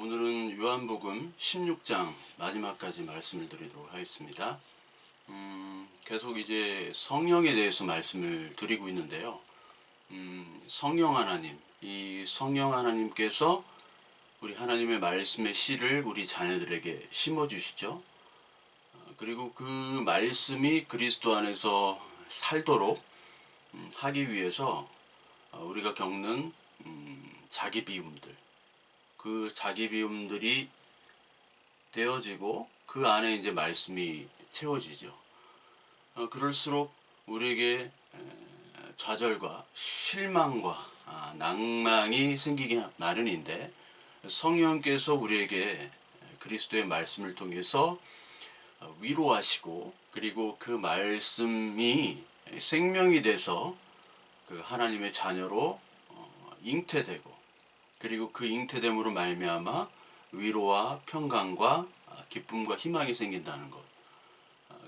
오늘은 요한복음 16장 마지막까지 말씀을 드리도록 하겠습니다. 계속 이제 성령에 대해서 말씀을 드리고 있는데요. 성령 하나님, 이 성령 하나님께서 우리 하나님의 말씀의 씨를 우리 자녀들에게 심어주시죠. 그리고 그 말씀이 그리스도 안에서 살도록 하기 위해서 우리가 겪는 자기 비움들, 그 자기 비움들이 되어지고 그 안에 이제 말씀이 채워지죠. 그럴수록 우리에게 좌절과 실망과 낭망이 생기기 마련인데, 성령께서 우리에게 그리스도의 말씀을 통해서 위로하시고, 그리고 그 말씀이 생명이 돼서 그 하나님의 자녀로 잉태되고, 그리고 그 잉태됨으로 말미암아 위로와 평강과 기쁨과 희망이 생긴다는 것,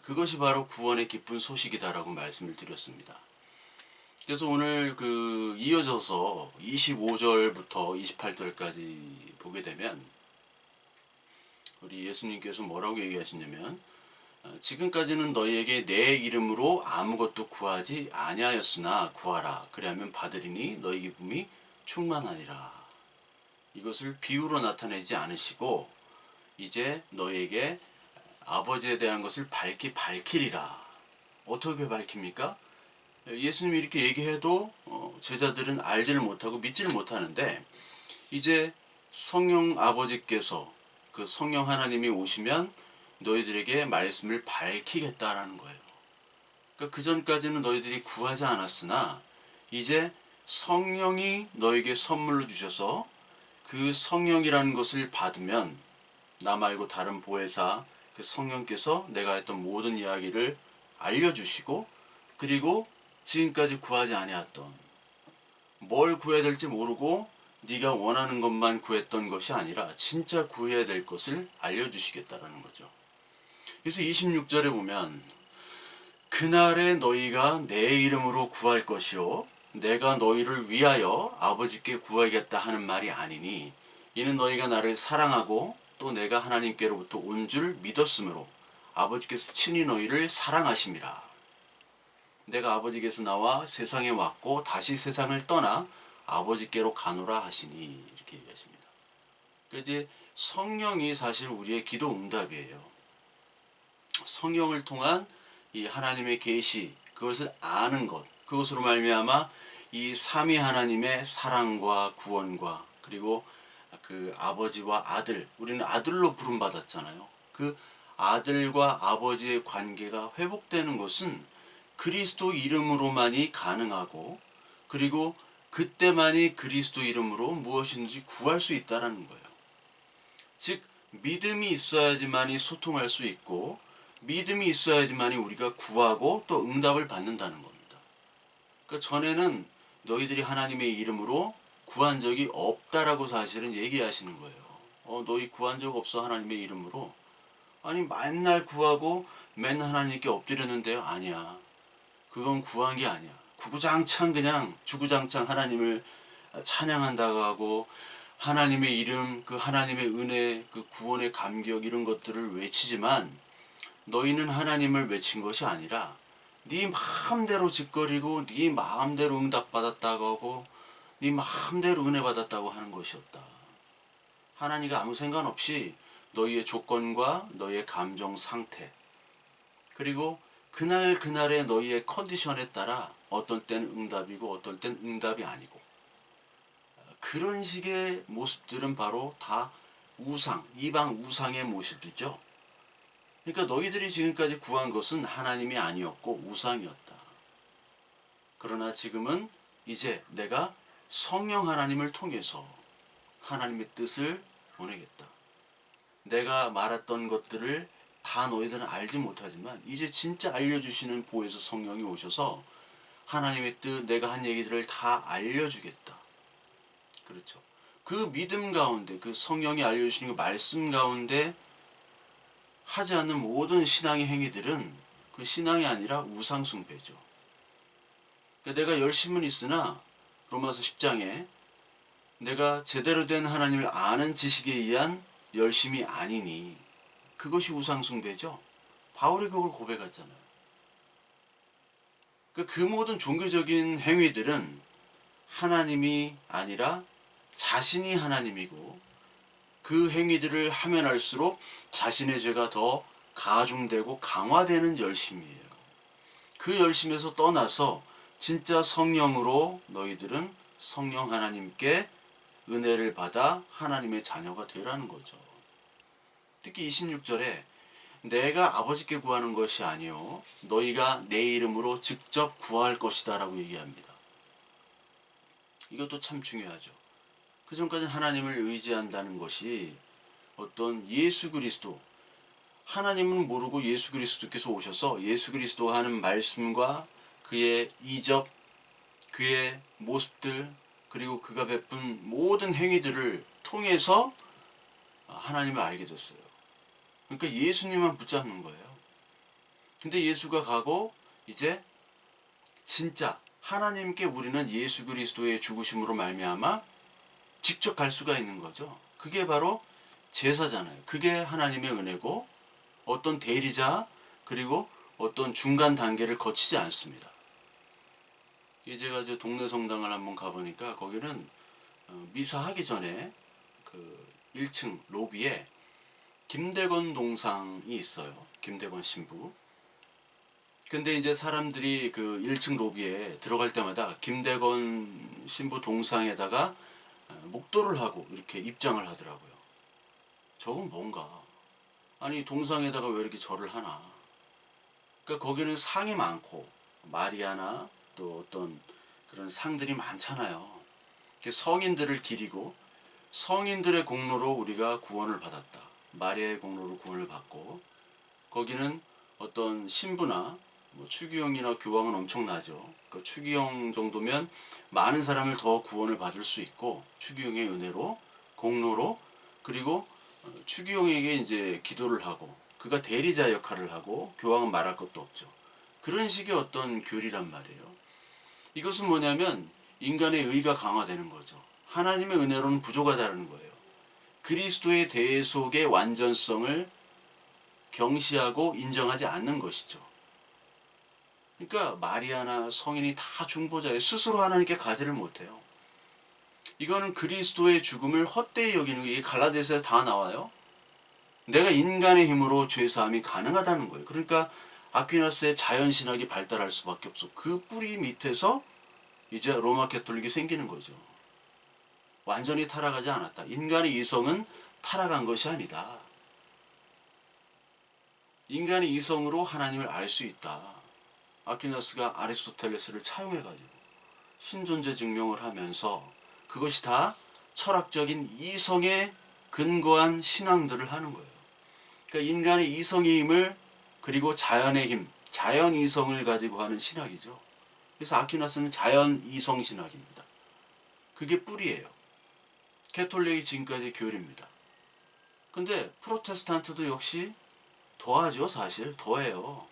그것이 바로 구원의 기쁜 소식이다라고 말씀을 드렸습니다. 그래서 오늘 이어져서 25절부터 28절까지 보게 되면 우리 예수님께서 뭐라고 얘기하시냐면, 지금까지는 너희에게 내 이름으로 아무것도 구하지 아니하였으나 구하라, 그리하면 받으리니 너희 기쁨이 충만하니라. 이것을 비유로 나타내지 않으시고 이제 너희에게 아버지에 대한 것을 밝히리라. 어떻게 밝힙니까? 예수님이 이렇게 얘기해도 제자들은 알지를 못하고 믿지를 못하는데, 이제 성령 아버지께서, 그 성령 하나님이 오시면 너희들에게 말씀을 밝히겠다라는 거예요. 그러니까 그 전까지는 너희들이 구하지 않았으나 이제 성령이 너에게 선물로 주셔서 그 성령이라는 것을 받으면 나 말고 다른 보혜사, 그 성령께서 내가 했던 모든 이야기를 알려주시고, 그리고 지금까지 구하지 아니했던, 뭘 구해야 될지 모르고 네가 원하는 것만 구했던 것이 아니라 진짜 구해야 될 것을 알려주시겠다라는 거죠. 그래서 26절에 보면, 그날에 너희가 내 이름으로 구할 것이요 내가 너희를 위하여 아버지께 구하겠다 하는 말이 아니니, 이는 너희가 나를 사랑하고 또 내가 하나님께로부터 온 줄 믿었으므로 아버지께서 친히 너희를 사랑하심이라. 내가 아버지께서 나와 세상에 왔고 다시 세상을 떠나 아버지께로 가노라 하시니, 이렇게 얘기하십니다. 이제 성령이 사실 우리의 기도 응답이에요. 성령을 통한 이 하나님의 계시, 그것을 아는 것, 그것으로 말미암아 이 삼위 하나님의 사랑과 구원과, 그리고 그 아버지와 아들, 우리는 아들로 부름받았잖아요. 그 아들과 아버지의 관계가 회복되는 것은 그리스도 이름으로만이 가능하고, 그리고 그때만이 그리스도 이름으로 무엇인지 구할 수 있다는 거예요. 즉 믿음이 있어야지만이 소통할 수 있고, 믿음이 있어야지만이 우리가 구하고 또 응답을 받는다는 겁니다. 그러니까 전에는 너희들이 하나님의 이름으로 구한 적이 없다라고 사실은 얘기하시는 거예요. 너희 구한 적 없어 하나님의 이름으로? 아니 맨날 구하고 맨날 하나님께 엎드렸는데요. 아니야, 그건 구한 게 아니야. 구구장창 그냥 주구장창 하나님을 찬양한다고 하고, 하나님의 이름, 그 하나님의 은혜, 그 구원의 감격, 이런 것들을 외치지만 너희는 하나님을 외친 것이 아니라 네 마음대로 짓거리고 네 마음대로 응답받았다고 하고 네 마음대로 은혜 받았다고 하는 것이었다. 하나님과 아무 상관없이 너희의 조건과 너희의 감정 상태, 그리고 그날의 너희의 컨디션에 따라 어떤 때는 응답이고 어떤 때는 응답이 아니고, 그런 식의 모습들은 바로 다 우상, 이방 우상의 모습이죠. 그러니까 너희들이 지금까지 구한 것은 하나님이 아니었고 우상이었다. 그러나 지금은 이제 내가 성령 하나님을 통해서 하나님의 뜻을 보내겠다. 내가 말했던 것들을 다 너희들은 알지 못하지만 이제 진짜 알려주시는 보혜사 성령이 오셔서 하나님의 뜻, 내가 한 얘기들을 다 알려주겠다. 그렇죠. 그 믿음 가운데, 그 성령이 알려주시는 그 말씀 가운데 하지 않는 모든 신앙의 행위들은 그 신앙이 아니라 우상숭배죠. 그러니까 내가 열심은 있으나 로마서 10장에 내가 제대로 된 하나님을 아는 지식에 의한 열심이 아니니 그것이 우상숭배죠. 바울이 그걸 고백했잖아요. 그 모든 종교적인 행위들은 하나님이 아니라 자신이 하나님이고 그 행위들을 하면 할수록 자신의 죄가 더 가중되고 강화되는 열심이에요. 그 열심에서 떠나서 진짜 성령으로 너희들은 성령 하나님께 은혜를 받아 하나님의 자녀가 되라는 거죠. 특히 26절에 내가 아버지께 구하는 것이 아니요 너희가 내 이름으로 직접 구할 것이다 라고 얘기합니다. 이것도 참 중요하죠. 그 전까지 하나님을 의지한다는 것이 어떤 예수 그리스도, 하나님은 모르고 예수 그리스도께서 오셔서 예수 그리스도가 하는 말씀과 그의 이적, 그의 모습들, 그리고 그가 베푼 모든 행위들을 통해서 하나님을 알게 됐어요. 그러니까 예수님만 붙잡는 거예요. 근데 예수가 가고 이제 진짜 하나님께 우리는 예수 그리스도의 죽으심으로 말미암아 직접 갈 수가 있는 거죠. 그게 바로 제사잖아요. 그게 하나님의 은혜고 어떤 대리자 그리고 어떤 중간 단계를 거치지 않습니다. 제가 이제 동네 성당을 한번 가보니까 거기는 미사하기 전에 그 1층 로비에 김대건 동상이 있어요. 김대건 신부. 근데 이제 사람들이 그 1층 로비에 들어갈 때마다 김대건 신부 동상에다가 목도를 하고 이렇게 입장을 하더라고요. 저건 뭔가? 아니 동상에다가 왜 이렇게 절을 하나? 그러니까 거기는 상이 많고 마리아나 또 어떤 그런 상들이 많잖아요. 성인들을 기리고 성인들의 공로로 우리가 구원을 받았다. 마리아의 공로로 구원을 받고 거기는 어떤 신부나 뭐 추기경이나 교황은 엄청나죠. 그 추기경 정도면 많은 사람을 더 구원을 받을 수 있고 추기경의 은혜로 공로로 그리고 추기경에게 이제 기도를 하고 그가 대리자 역할을 하고 교황은 말할 것도 없죠. 그런 식의 어떤 교리란 말이에요. 이것은 뭐냐면 인간의 의가 강화되는 거죠. 하나님의 은혜로는 부족하다는 거예요. 그리스도의 대속의 완전성을 경시하고 인정하지 않는 것이죠. 그러니까 마리아나 성인이 다 중보자예요. 스스로 하나님께 가지를 못해요. 이거는 그리스도의 죽음을 헛되이 여기는 게 갈라디아서에 다 나와요. 내가 인간의 힘으로 죄사함이 가능하다는 거예요. 그러니까 아퀴나스의 자연신학이 발달할 수밖에 없어. 그 뿌리 밑에서 이제 로마 캐톨릭이 생기는 거죠. 완전히 타락하지 않았다. 인간의 이성은 타락한 것이 아니다. 인간의 이성으로 하나님을 알 수 있다. 아퀴나스가 아리스토텔레스를 차용해가지고 신존재 증명을 하면서 그것이 다 철학적인 이성에 근거한 신앙들을 하는 거예요. 그러니까 인간의 이성의 힘을 그리고 자연의 힘, 자연 이성을 가지고 하는 신학이죠. 그래서 아퀴나스는 자연 이성 신학입니다. 그게 뿌리예요. 캐톨릭이 지금까지 교리입니다. 근데 프로테스탄트도 역시 더하죠. 사실 더해요.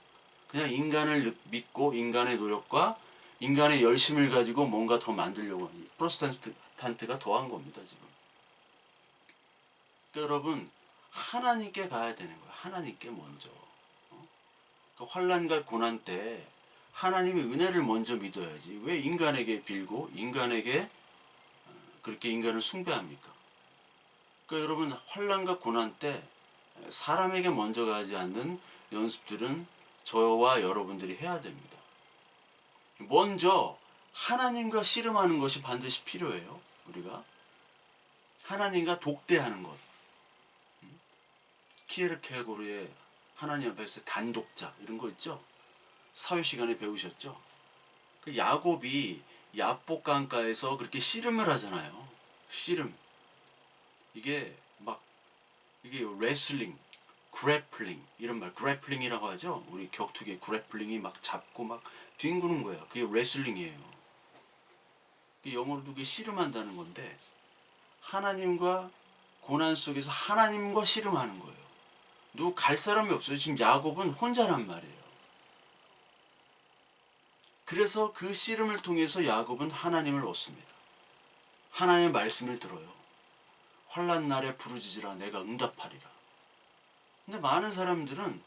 그냥 인간을 믿고 인간의 노력과 인간의 열심을 가지고 뭔가 더 만들려고 하는 프로테스탄트가 더한 겁니다. 지금. 그러니까 여러분 하나님께 가야 되는 거예요. 하나님께 먼저. 그러니까 환난과 고난 때 하나님의 은혜를 먼저 믿어야지. 왜 인간에게 빌고 인간에게 그렇게 인간을 숭배합니까? 그러니까 여러분 환난과 고난 때 사람에게 먼저 가지 않는 연습들은 저와 여러분들이 해야 됩니다. 먼저 하나님과 씨름하는 것이 반드시 필요해요. 우리가 하나님과 독대하는 것. 키에르케고르의 하나님 앞에서 단독자 이런 거 있죠. 사회 시간에 배우셨죠. 그 야곱이 야복 강가에서 그렇게 씨름을 하잖아요. 씨름. 이게 레슬링, 그래플링 이런 말, 그래플링이라고 하죠. 우리 격투기 그래플링이 막 잡고 막 뒹구는 거예요. 그게 레슬링이에요. 영어로도 그게 씨름한다는 건데 하나님과 고난 속에서 하나님과 씨름하는 거예요. 누구 갈 사람이 없어요. 지금 야곱은 혼자란 말이에요. 그래서 그 씨름을 통해서 야곱은 하나님을 얻습니다. 하나님의 말씀을 들어요. 환난 날에 부르짖으라 내가 응답하리라. 근데 많은 사람들은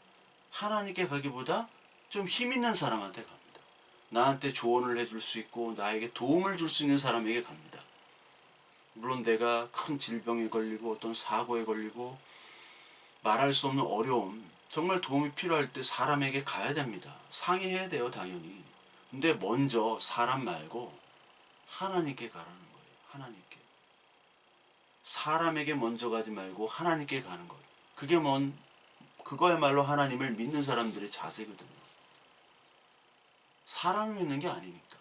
하나님께 가기보다 좀 힘 있는 사람한테 갑니다. 나한테 조언을 해줄 수 있고 나에게 도움을 줄 수 있는 사람에게 갑니다. 물론 내가 큰 질병에 걸리고 어떤 사고에 걸리고 말할 수 없는 어려움, 정말 도움이 필요할 때 사람에게 가야 됩니다. 상의해야 돼요, 당연히. 근데 먼저 사람 말고 하나님께 가라는 거예요. 하나님께. 사람에게 먼저 가지 말고 하나님께 가는 거예요. 그거야말로 하나님을 믿는 사람들의 자세거든요. 사람을 믿는 게 아니니까.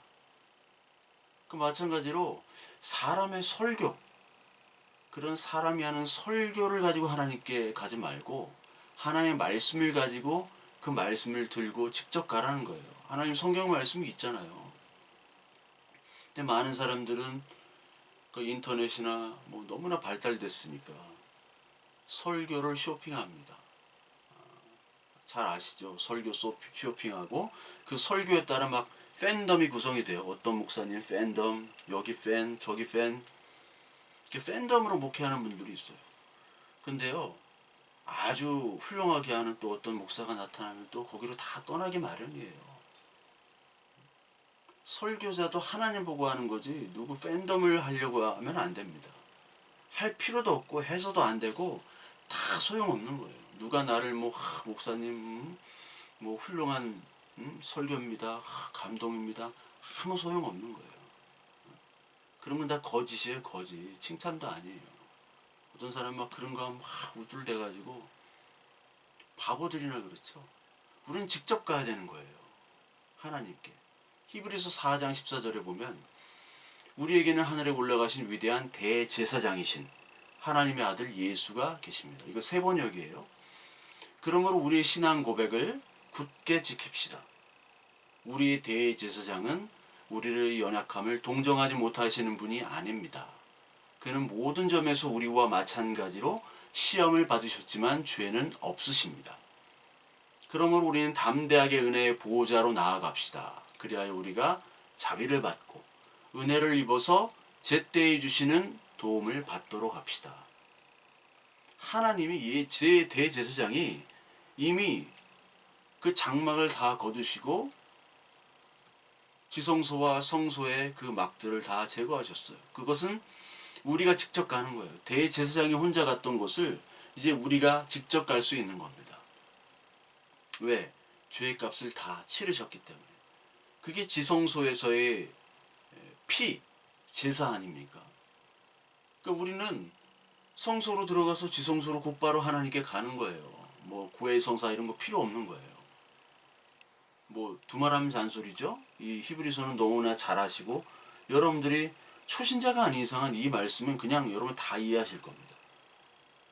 그 마찬가지로 사람의 설교, 그런 사람이 하는 설교를 가지고 하나님께 가지 말고 하나님의 말씀을 가지고 그 말씀을 들고 직접 가라는 거예요. 하나님 성경 말씀이 있잖아요. 근데 많은 사람들은 그 인터넷이나 뭐 너무나 발달됐으니까 설교를 쇼핑합니다. 잘 아시죠? 설교 쇼핑하고 그 설교에 따라 막 팬덤이 구성이 돼요. 어떤 목사님 팬덤, 여기 팬, 저기 팬. 이렇게 팬덤으로 목회하는 분들이 있어요. 근데요, 아주 훌륭하게 하는 또 어떤 목사가 나타나면 또 거기로 다 떠나기 마련이에요. 설교자도 하나님 보고 하는 거지 누구 팬덤을 하려고 하면 안 됩니다. 할 필요도 없고 해서도 안 되고 다 소용없는 거예요. 누가 나를 목사님 뭐 훌륭한 설교입니다. 감동입니다. 아무 소용없는 거예요. 그런 건 다 거짓이에요, 거짓. 칭찬도 아니에요. 어떤 사람 막 그런 거 막 우쭐대가지고 바보들이나 그렇죠. 우리는 직접 가야 되는 거예요. 하나님께. 히브리서 4장 14절에 보면 우리에게는 하늘에 올라가신 위대한 대제사장이신 하나님의 아들 예수가 계십니다. 이거 세 번역이에요. 그러므로 우리의 신앙 고백을 굳게 지킵시다. 우리의 대제사장은 우리의 연약함을 동정하지 못하시는 분이 아닙니다. 그는 모든 점에서 우리와 마찬가지로 시험을 받으셨지만 죄는 없으십니다. 그러므로 우리는 담대하게 은혜의 보호자로 나아갑시다. 그리하여 우리가 자비를 받고 은혜를 입어서 제때에 주시는 도움을 받도록 합시다. 하나님이 대제사장이 이미 그 장막을 다 거두시고 지성소와 성소의 그 막들을 다 제거하셨어요. 그것은 우리가 직접 가는 거예요. 대제사장이 혼자 갔던 곳을 이제 우리가 직접 갈 수 있는 겁니다. 왜? 죄의 값을 다 치르셨기 때문에. 그게 지성소에서의 피, 제사 아닙니까? 그러니까 우리는 성소로 들어가서 지성소로 곧바로 하나님께 가는 거예요. 뭐 구의 성사 이런 거 필요 없는 거예요. 뭐 두말하면 잔소리죠. 이 히브리서는 너무나 잘 아시고 여러분들이 초신자가 아닌 이상은 이 말씀은 그냥 여러분 다 이해하실 겁니다.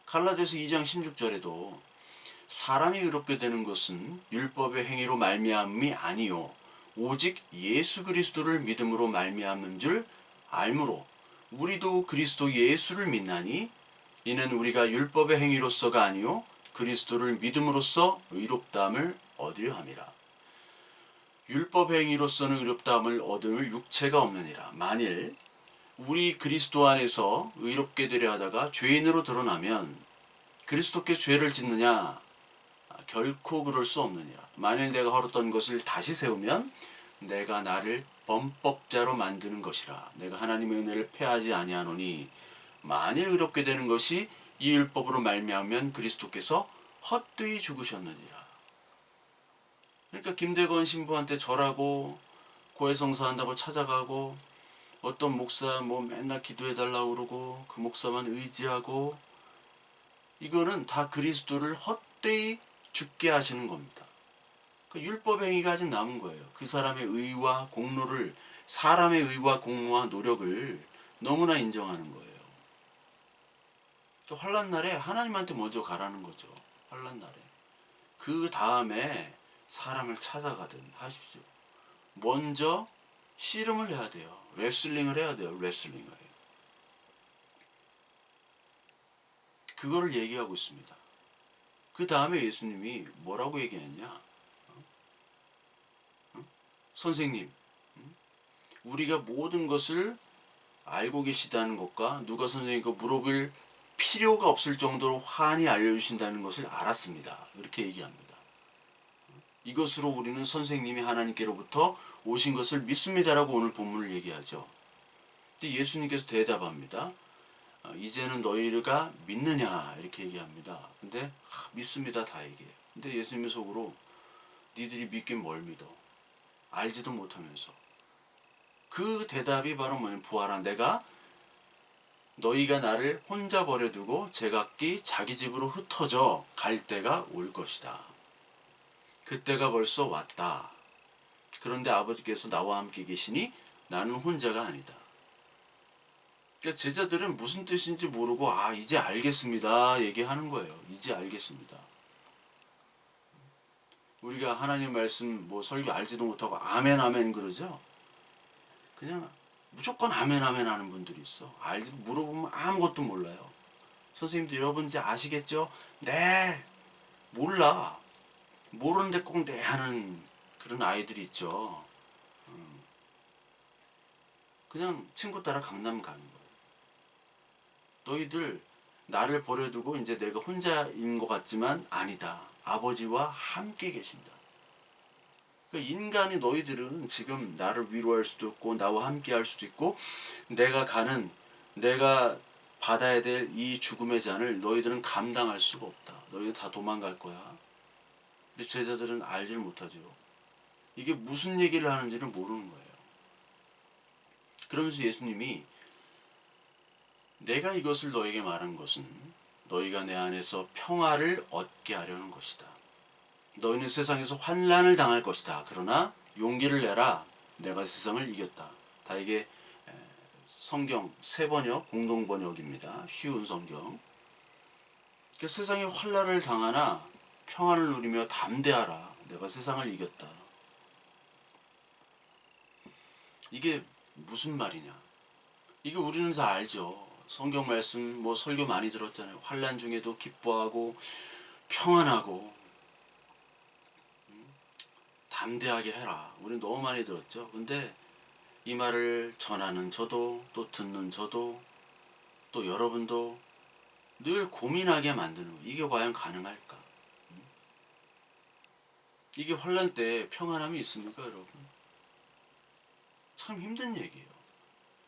갈라디아서 2장 16절에도 사람이 의롭게 되는 것은 율법의 행위로 말미암음이 아니요 오직 예수 그리스도를 믿음으로 말미암는 줄 알므로 우리도 그리스도 예수를 믿나니 이는 우리가 율법의 행위로서가 아니요 그리스도를 믿음으로써 의롭다함을 얻으려 함이라. 율법 행위로서는 의롭다함을 얻을 육체가 없느니라. 만일 우리 그리스도 안에서 의롭게 되려 하다가 죄인으로 드러나면 그리스도께 죄를 짓느냐? 결코 그럴 수 없느니라. 만일 내가 헐었던 것을 다시 세우면 내가 나를 범법자로 만드는 것이라. 내가 하나님의 은혜를 패하지 아니하노니 만일 의롭게 되는 것이 이 율법으로 말미암으면 그리스도께서 헛되이 죽으셨느니라. 그러니까 김대건 신부한테 절하고 고해성사한다고 찾아가고 어떤 목사 뭐 맨날 기도해달라고 그러고 그 목사만 의지하고 이거는 다 그리스도를 헛되이 죽게 하시는 겁니다. 그 율법 행위가 아직 남은 거예요. 그 사람의 의와 공로를 사람의 의와 공로와 노력을 너무나 인정하는 거예요. 환난 날에 하나님한테 먼저 가라는 거죠. 환난 날에. 그 다음에 사람을 찾아가든 하십시오. 먼저 씨름을 해야 돼요. 레슬링을 해야 돼요. 레슬링을. 그거를 얘기하고 있습니다. 그 다음에 예수님이 뭐라고 얘기했냐? 선생님, 우리가 모든 것을 알고 계시다는 것과 누가 선생님께 물어볼 필요가 없을 정도로 환히 알려주신다는 것을 알았습니다. 이렇게 얘기합니다. 이것으로 우리는 선생님이 하나님께로부터 오신 것을 믿습니다라고 오늘 본문을 얘기하죠. 근데 예수님께서 대답합니다. 이제는 너희가 믿느냐 이렇게 얘기합니다. 근데 믿습니다 다 얘기해요. 근데 예수님의 속으로 니들이 믿긴 뭘 믿어? 알지도 못하면서. 그 대답이 바로 뭐냐면 부활한 내가 너희가 나를 혼자 버려두고 제각기 자기 집으로 흩어져 갈 때가 올 것이다. 그때가 벌써 왔다. 그런데 아버지께서 나와 함께 계시니 나는 혼자가 아니다. 그러니까 제자들은 무슨 뜻인지 모르고 이제 알겠습니다 얘기하는 거예요. 이제 알겠습니다. 우리가 하나님 말씀 설교 알지도 못하고 아멘 아멘 그러죠. 그냥 무조건 아멘 아멘 하는 분들이 있어. 물어보면 아무것도 몰라요. 선생님도 여러분 이제 아시겠죠? 네. 몰라. 모르는데 꼭 네 하는 그런 아이들이 있죠. 그냥 친구 따라 강남 가는 거예요. 너희들 나를 버려두고 이제 내가 혼자인 것 같지만 아니다. 아버지와 함께 계신다. 인간이 너희들은 지금 나를 위로할 수도 있고 나와 함께 할 수도 있고 내가 받아야 될 이 죽음의 잔을 너희들은 감당할 수가 없다. 너희들 다 도망갈 거야. 근데 제자들은 알지를 못하죠. 이게 무슨 얘기를 하는지를 모르는 거예요. 그러면서 예수님이 내가 이것을 너에게 말한 것은 너희가 내 안에서 평화를 얻게 하려는 것이다. 너희는 세상에서 환난을 당할 것이다. 그러나 용기를 내라. 내가 세상을 이겼다. 다 이게 성경 세번역 공동번역입니다. 쉬운 성경. 세상에 환난을 당하나 평안을 누리며 담대하라. 내가 세상을 이겼다. 이게 무슨 말이냐? 이게 우리는 다 알죠. 성경 말씀 설교 많이 들었잖아요. 환난 중에도 기뻐하고 평안하고 담대하게 해라. 우리는 너무 많이 들었죠. 근데 이 말을 전하는 저도 또 듣는 저도 또 여러분도 늘 고민하게 만드는 거예요. 이게 과연 가능할까? 이게 환난 때 평안함이 있습니까, 여러분? 참 힘든 얘기예요.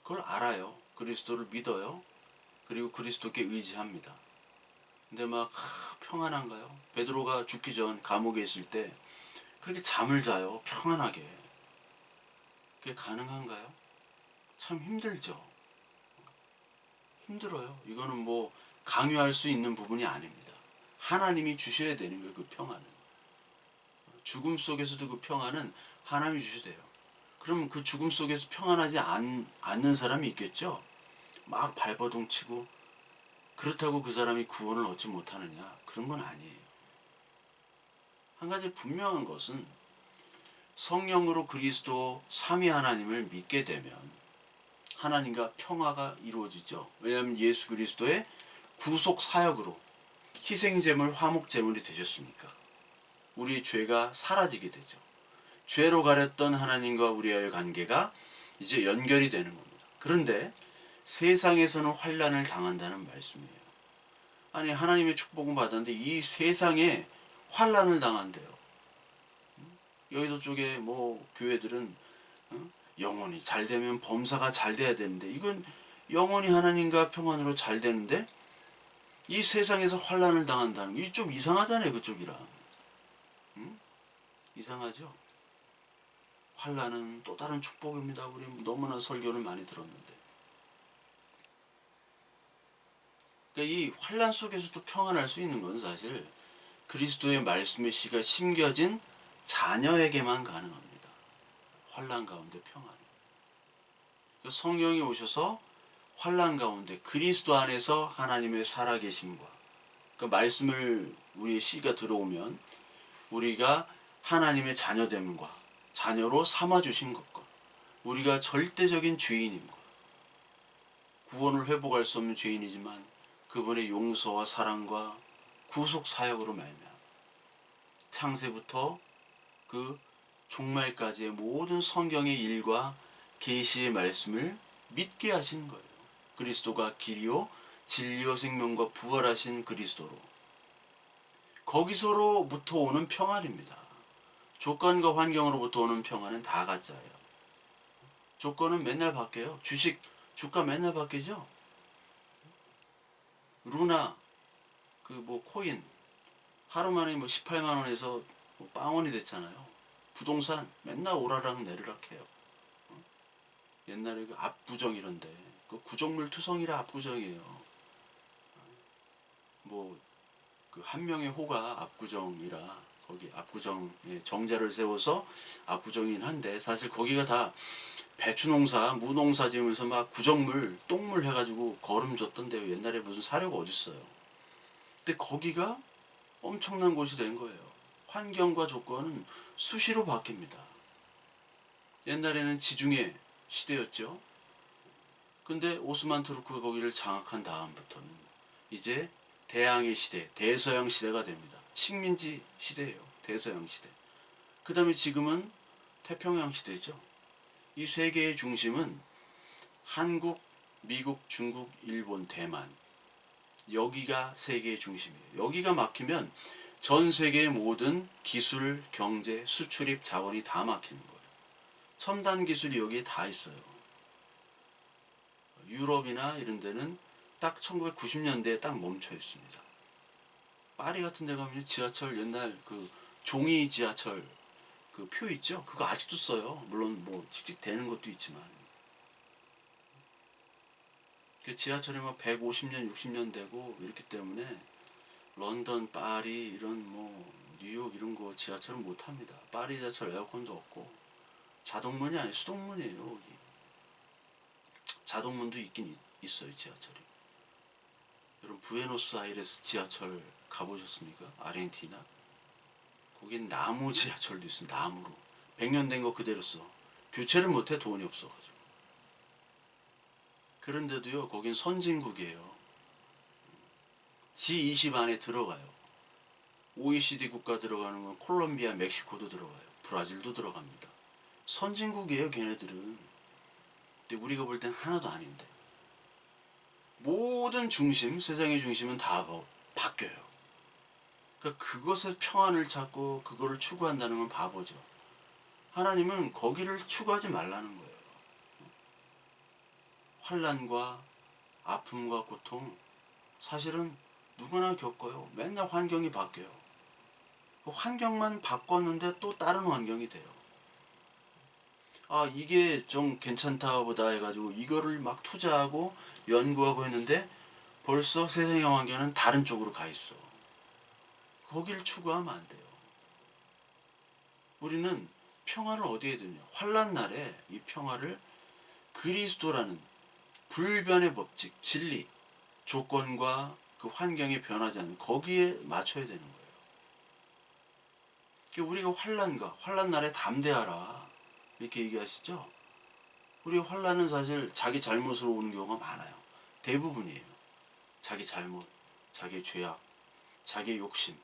그걸 알아요. 그리스도를 믿어요. 그리고 그리스도께 의지합니다. 근데 평안한가요? 베드로가 죽기 전 감옥에 있을 때 그렇게 잠을 자요. 평안하게. 그게 가능한가요? 참 힘들죠. 힘들어요. 이거는 강요할 수 있는 부분이 아닙니다. 하나님이 주셔야 되는 거예요. 그 평안은. 죽음 속에서도 그 평안은 하나님이 주셔야 돼요. 그럼 그 죽음 속에서 평안하지 않는 사람이 있겠죠? 막 발버둥 치고 그렇다고 그 사람이 구원을 얻지 못하느냐? 그런 건 아니에요. 한 가지 분명한 것은 성령으로 그리스도 삼위 하나님을 믿게 되면 하나님과 평화가 이루어지죠. 왜냐하면 예수 그리스도의 구속 사역으로 희생제물, 화목제물이 되셨으니까 우리의 죄가 사라지게 되죠. 죄로 가렸던 하나님과 우리와의 관계가 이제 연결이 되는 겁니다. 그런데 세상에서는 환난을 당한다는 말씀이에요. 아니 하나님의 축복은 받았는데 이 세상에 환난을 당한대요. 여의도 쪽에 교회들은 영혼이 잘 되면 범사가 잘 돼야 되는데 이건 영혼이 하나님과 평안으로 잘 되는데 이 세상에서 환난을 당한다는 게 좀 이상하잖아요. 그쪽이라. 이상하죠? 환난은 또 다른 축복입니다. 우리 너무나 설교를 많이 들었는데. 그러니까 이 환난 속에서도 평안할 수 있는 건 사실 그리스도의 말씀의 씨가 심겨진 자녀에게만 가능합니다. 환난 가운데 평안. 성령이 오셔서 환난 가운데 그리스도 안에서 하나님의 살아계심과 그 말씀을 우리의 씨가 들어오면 우리가 하나님의 자녀됨과 자녀로 삼아주신 것과 우리가 절대적인 죄인임과 구원을 회복할 수 없는 죄인이지만 그분의 용서와 사랑과 구속 사역으로 말미암아 창세부터 그 종말까지의 모든 성경의 일과 계시의 말씀을 믿게 하시는 거예요. 그리스도가 길이요 진리요 생명과 부활하신 그리스도로. 거기서로부터 오는 평안입니다. 조건과 환경으로부터 오는 평안은 다 가짜예요. 조건은 맨날 바뀌어요. 주가 맨날 바뀌죠. 루나 그 뭐 코인 하루 만에 뭐 18만 원에서 뭐 빵원이 됐잖아요. 부동산 맨날 오르락 내리락 해요. 옛날에 그 압구정 이런데 그 구정물 투성이라 압구정이에요. 뭐 그 한 명의 호가 압구정이라 거기 압구정에 정자를 세워서 압구정이긴 한데 사실 거기가 다 배추 농사, 무 농사 지으면서 막 구정물, 똥물 해가지고 거름 줬던데요. 옛날에 무슨 사료가 어딨어요. 근데 거기가 엄청난 곳이 된 거예요. 환경과 조건은 수시로 바뀝니다. 옛날에는 지중해 시대였죠. 근데 오스만 투르크가 거기를 장악한 다음부터는 이제 대항해 시대, 대서양 시대가 됩니다. 식민지 시대예요. 대서양 시대. 그 다음에 지금은 태평양 시대죠. 이 세계의 중심은 한국, 미국, 중국, 일본, 대만. 여기가 세계의 중심이에요. 여기가 막히면 전 세계의 모든 기술, 경제, 수출입, 자원이 다 막히는 거예요. 첨단 기술이 여기에 다 있어요. 유럽이나 이런 데는 딱 1990년대에 딱 멈춰 있습니다. 파리 같은 데 가면 지하철 옛날 그 종이 지하철 그 표 있죠? 그거 아직도 써요. 물론 뭐 칙칙대는 것도 있지만. 그 지하철이 막 150년, 60년 되고 이렇기 때문에 런던, 파리 이런 뭐 뉴욕 이런 거 지하철은 못 합니다. 파리 지하철 에어컨도 없고 자동문이 아니 수동문이에요. 여기. 자동문도 있긴 있어요. 지하철이. 여러분 부에노스아이레스 지하철 가보셨습니까? 아르헨티나? 거긴 나무 지하철도 있어. 나무로. 100년 된 거 그대로 써. 교체를 못해 돈이 없어가지고. 그런데도요. 거긴 선진국이에요. G20 안에 들어가요. OECD 국가 들어가는 건 콜롬비아, 멕시코도 들어가요. 브라질도 들어갑니다. 선진국이에요. 걔네들은. 근데 우리가 볼 땐 하나도 아닌데. 모든 중심, 세상의 중심은 다 바뀌어요. 그러니까 그것에 평안을 찾고 그거를 추구한다는 건 바보죠. 하나님은 거기를 추구하지 말라는 거예요. 환난과 아픔과 고통 사실은 누구나 겪어요. 맨날 환경이 바뀌어요. 그 환경만 바꿨는데 또 다른 환경이 돼요. 아 이게 좀 괜찮다 보다 해가지고 이거를 막 투자하고 연구하고 했는데 벌써 세상의 환경은 다른 쪽으로 가 있어. 거기를 추구하면 안 돼요. 우리는 평화를 어디에 두냐? 환난 날에 이 평화를 그리스도라는 불변의 법칙, 진리, 조건과 그 환경이 변하지 않는 거기에 맞춰야 되는 거예요. 우리가 환난 날에 담대하라 이렇게 얘기하시죠. 우리의 환난은 사실 자기 잘못으로 오는 경우가 많아요. 대부분이에요. 자기 잘못, 자기 죄악, 자기 욕심.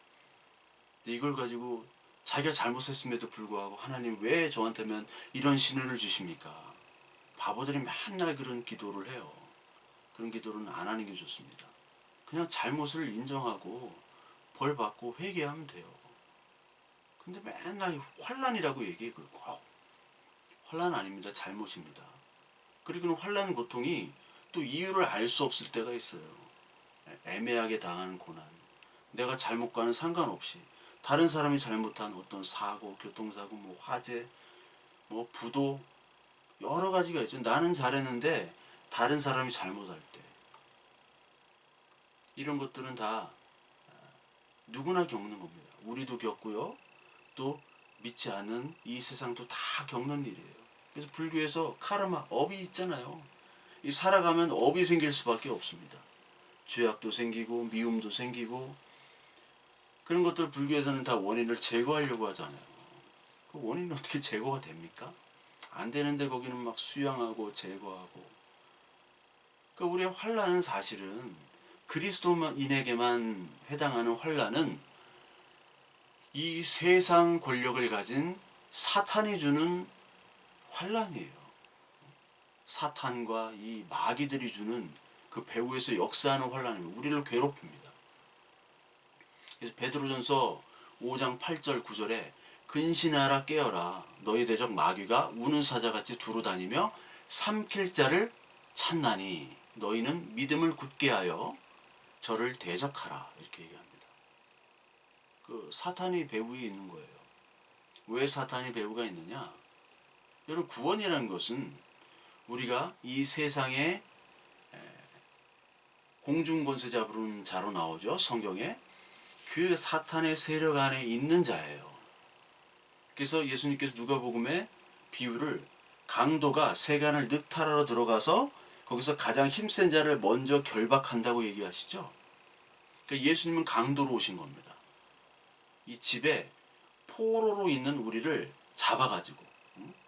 근데 이걸 가지고 자기가 잘못했음에도 불구하고 하나님 왜 저한테만 이런 신호를 주십니까? 바보들이 맨날 그런 기도를 해요. 그런 기도는 안 하는 게 좋습니다. 그냥 잘못을 인정하고 벌 받고 회개하면 돼요. 근데 맨날 환난이라고 얘기해. 꼭 환난 아닙니다. 잘못입니다. 그리고 환난 고통이 또 이유를 알 수 없을 때가 있어요. 애매하게 당하는 고난. 내가 잘못과는 상관없이 다른 사람이 잘못한 어떤 사고, 교통사고, 뭐 화재, 뭐 부도 여러 가지가 있죠. 나는 잘했는데 다른 사람이 잘못할 때 이런 것들은 다 누구나 겪는 겁니다. 우리도 겪고요. 또 믿지 않은 이 세상도 다 겪는 일이에요. 그래서 불교에서 카르마, 업이 있잖아요. 이 살아가면 업이 생길 수밖에 없습니다. 죄악도 생기고 미움도 생기고 그런 것들 불교에서는 다 원인을 제거하려고 하잖아요. 그 원인은 어떻게 제거가 됩니까? 안 되는데 거기는 막 수양하고 제거하고. 그러니까 우리의 환난은 사실은 그리스도인에게만 해당하는 환난은 이 세상 권력을 가진 사탄이 주는 환난이에요. 사탄과 이 마귀들이 주는 그 배후에서 역사하는 환란이 우리를 괴롭힙니다. 그래서 베드로전서 5장 8절 9절에 근신하라 깨어라 너희 대적 마귀가 우는 사자같이 두루다니며 삼킬 자를 찾나니 너희는 믿음을 굳게 하여 저를 대적하라 이렇게 얘기합니다. 그 사탄이 배후에 있는 거예요. 왜 사탄이 배후가 있느냐? 여러분 구원이라는 것은 우리가 이 세상에 공중권세자 부르는 자로 나오죠. 성경에. 그 사탄의 세력 안에 있는 자예요. 그래서 예수님께서 누가복음의 비유를 강도가 세간을 늑탈하러 들어가서 거기서 가장 힘센 자를 먼저 결박한다고 얘기하시죠. 그러니까 예수님은 강도로 오신 겁니다. 이 집에 포로로 있는 우리를 잡아가지고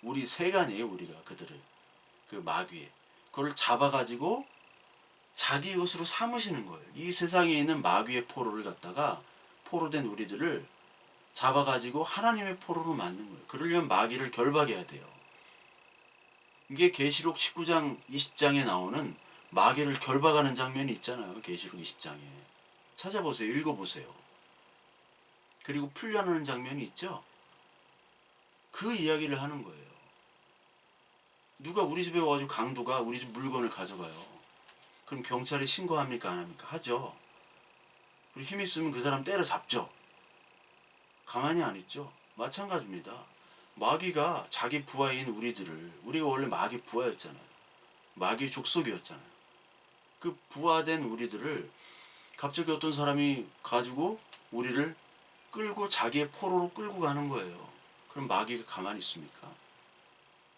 우리 세간이에요. 우리가 그들을 그 마귀에 그걸 잡아가지고 자기 것으로 삼으시는 거예요. 이 세상에 있는 마귀의 포로를 갖다가 포로된 우리들을 잡아가지고 하나님의 포로로 만든 거예요. 그러려면 마귀를 결박해야 돼요. 이게 계시록 19장 20장에 나오는 마귀를 결박하는 장면이 있잖아요. 계시록 20장에 찾아보세요. 읽어보세요. 그리고 풀려나는 장면이 있죠. 그 이야기를 하는 거예요. 누가 우리 집에 와가지고 강도가 우리 집 물건을 가져가요. 그럼 경찰에 신고합니까? 안 합니까? 하죠. 그리고 힘 있으면 그 사람 때려잡죠. 가만히 안 있죠. 마찬가지입니다. 마귀가 자기 부하인 우리가 원래 마귀 부하였잖아요. 마귀 족속이었잖아요. 그 부하된 우리들을 갑자기 어떤 사람이 가지고 우리를 끌고 자기의 포로로 끌고 가는 거예요. 그럼 마귀가 가만히 있습니까?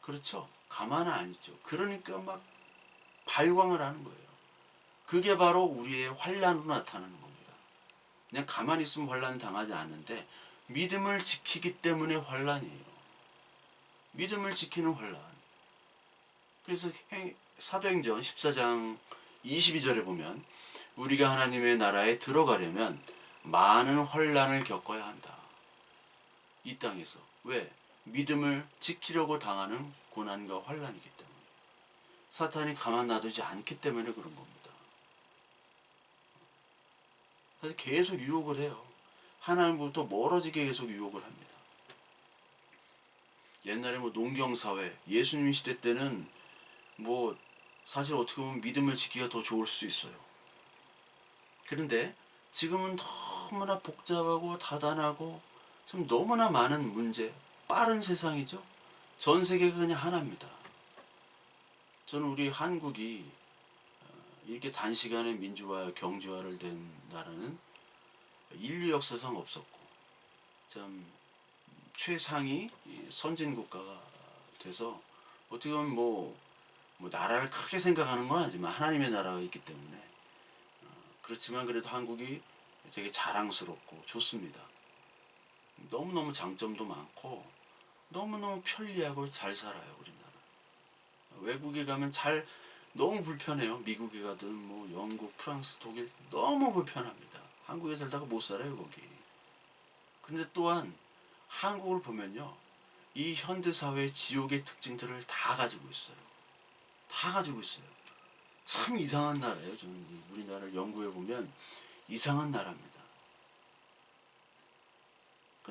그렇죠. 가만히 안 있죠. 그러니까 막 발광을 하는 거예요. 그게 바로 우리의 환난으로 나타나는 겁니다. 그냥 가만히 있으면 환난 당하지 않는데 믿음을 지키기 때문에 환난이에요. 믿음을 지키는 환난. 그래서 사도행전 14장 22절에 보면 우리가 하나님의 나라에 들어가려면 많은 환난을 겪어야 한다. 이 땅에서. 왜? 믿음을 지키려고 당하는 고난과 환난이기 때문에. 사탄이 가만 놔두지 않기 때문에 그런 겁니다. 그래서 계속 유혹을 해요. 하나님부터 멀어지게 계속 유혹을 합니다. 옛날에 농경사회, 예수님 시대 때는 사실 어떻게 보면 믿음을 지키기가 더 좋을 수 있어요. 그런데 지금은 너무나 복잡하고 다단하고 좀 너무나 많은 문제, 빠른 세상이죠. 전 세계가 그냥 하나입니다. 저는 우리 한국이 이렇게 단시간에 민주화, 경제화를 된 나라는 인류 역사상 없었고 참 최상위 선진국가가 돼서 어떻게 보면 나라를 크게 생각하는 건 아니지만 하나님의 나라가 있기 때문에 그렇지만 그래도 한국이 되게 자랑스럽고 좋습니다. 너무너무 장점도 많고 너무너무 편리하고 잘 살아요. 우리나라. 외국에 가면 너무 불편해요. 미국에 가든 영국, 프랑스, 독일 너무 불편합니다. 한국에 살다가 못 살아요. 거기. 근데 또한 한국을 보면요. 이 현대사회의 지옥의 특징들을 다 가지고 있어요. 다 가지고 있어요. 참 이상한 나라예요. 저는 우리나라를 연구해보면 이상한 나라입니다.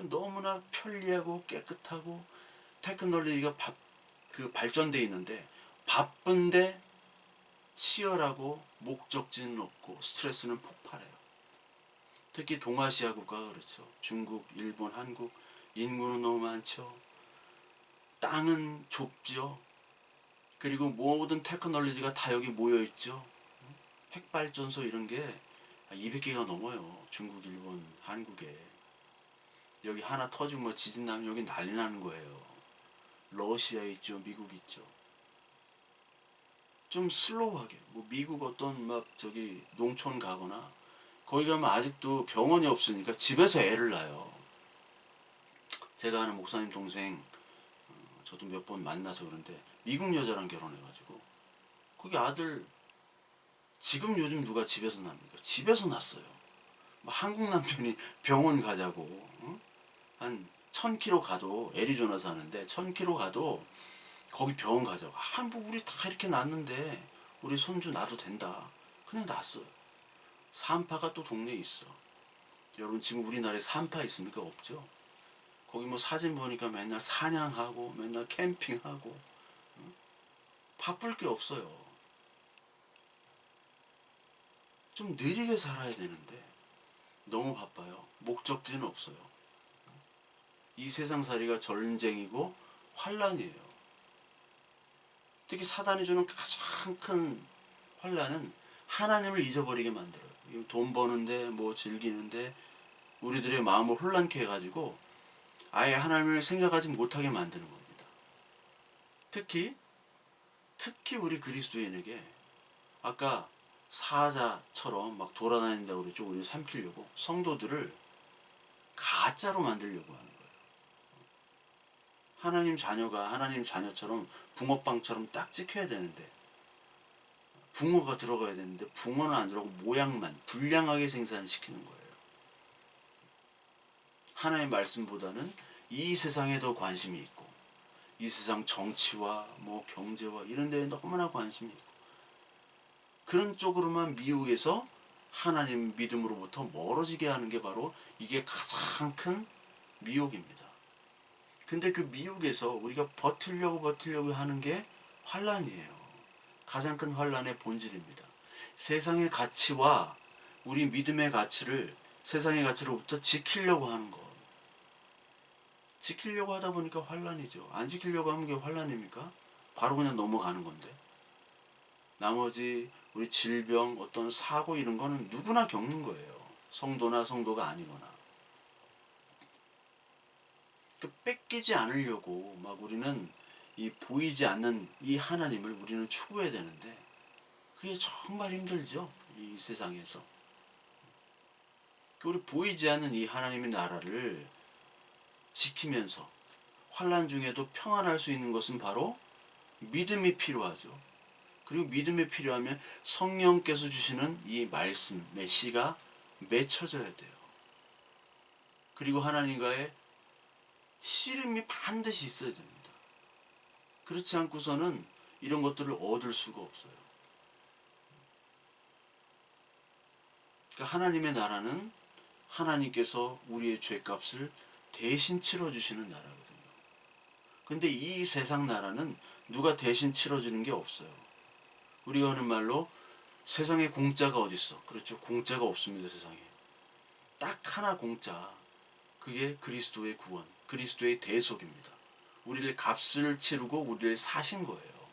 너무나 편리하고 깨끗하고 테크놀로지가 발전되어 있는데 바쁜데 치열하고 목적지는 없고 스트레스는 폭발해요. 특히 동아시아 국가가 그렇죠. 중국, 일본, 한국 인구는 너무 많죠. 땅은 좁죠. 그리고 모든 테크놀로지가 다 여기 모여있죠. 핵발전소 이런 게 200개가 넘어요. 중국, 일본, 한국에. 여기 하나 터지면 지진 나면 여기 난리 나는 거예요. 러시아에 있죠. 미국 있죠. 좀 슬로우하게 미국 어떤 농촌 가거나 거기 가면 아직도 병원이 없으니까 집에서 애를 낳아요. 제가 아는 목사님 동생 저도 몇 번 만나서 그런데 미국 여자랑 결혼해가지고 거기 아들 지금 요즘 누가 집에서 납니까? 집에서 낳았어요. 한국 남편이 병원 가자고 한 1000km 가도 애리조나 사는데 1000km 가도 거기 병원 가자고. 뭐 우리 다 이렇게 낳았는데 우리 손주 놔도 된다. 그냥 낳았어요. 산파가 또 동네에 있어. 여러분 지금 우리나라에 산파 있습니까? 없죠. 거기 뭐 사진 보니까 맨날 사냥하고 맨날 캠핑하고 바쁠 게 없어요. 좀 느리게 살아야 되는데 너무 바빠요. 목적지는 없어요. 이 세상살이가 전쟁이고 환란이에요. 특히 사단이 주는 가장 큰 환란은 하나님을 잊어버리게 만들어요. 돈 버는데 뭐 즐기는데 우리들의 마음을 혼란케 해가지고 아예 하나님을 생각하지 못하게 만드는 겁니다. 특히 우리 그리스도인에게 아까 사자처럼 막 돌아다닌다고 그랬죠. 우리를 삼키려고 성도들을 가짜로 만들려고 하는 거예요. 하나님 자녀가 하나님 자녀처럼 붕어빵처럼 딱 찍혀야 되는데 붕어가 들어가야 되는데 붕어는 안 들어가고 모양만 불량하게 생산시키는 거예요. 하나님의 말씀보다는 이 세상에 더 관심이 있고 이 세상 정치와 뭐 경제와 이런 데에 너무나 관심이 있고 그런 쪽으로만 미혹해서 하나님 믿음으로부터 멀어지게 하는 게 바로 이게 가장 큰 미혹입니다. 근데 그 미혹에서 우리가 버티려고 하는 게 환란이에요. 가장 큰 환란의 본질입니다. 세상의 가치와 우리 믿음의 가치를 세상의 가치로부터 지키려고 하는 것. 지키려고 하다 보니까 환란이죠. 안 지키려고 하는 게 환란입니까? 바로 그냥 넘어가는 건데. 나머지 우리 질병, 어떤 사고 이런 거는 누구나 겪는 거예요. 성도나 성도가 아니거나. 뺏기지 않으려고 막 우리는 이 보이지 않는 이 하나님을 우리는 추구해야 되는데 그게 정말 힘들죠. 이 세상에서. 우리 보이지 않는 이 하나님의 나라를 지키면서 환난 중에도 평안할 수 있는 것은 바로 믿음이 필요하죠. 그리고 믿음이 필요하면 성령께서 주시는 이 말씀, 메시가 맺혀져야 돼요. 그리고 하나님과의 씨름이 반드시 있어야 됩니다. 그렇지 않고서는 이런 것들을 얻을 수가 없어요. 그러니까 하나님의 나라는 하나님께서 우리의 죄값을 대신 치러주시는 나라거든요. 근데 이 세상 나라는 누가 대신 치러주는 게 없어요. 우리가 하는 말로 세상에 공짜가 어딨어. 그렇죠. 공짜가 없습니다. 세상에. 딱 하나 공짜. 그게 그리스도의 구원, 그리스도의 대속입니다. 우리를 값을 치르고 우리를 사신 거예요.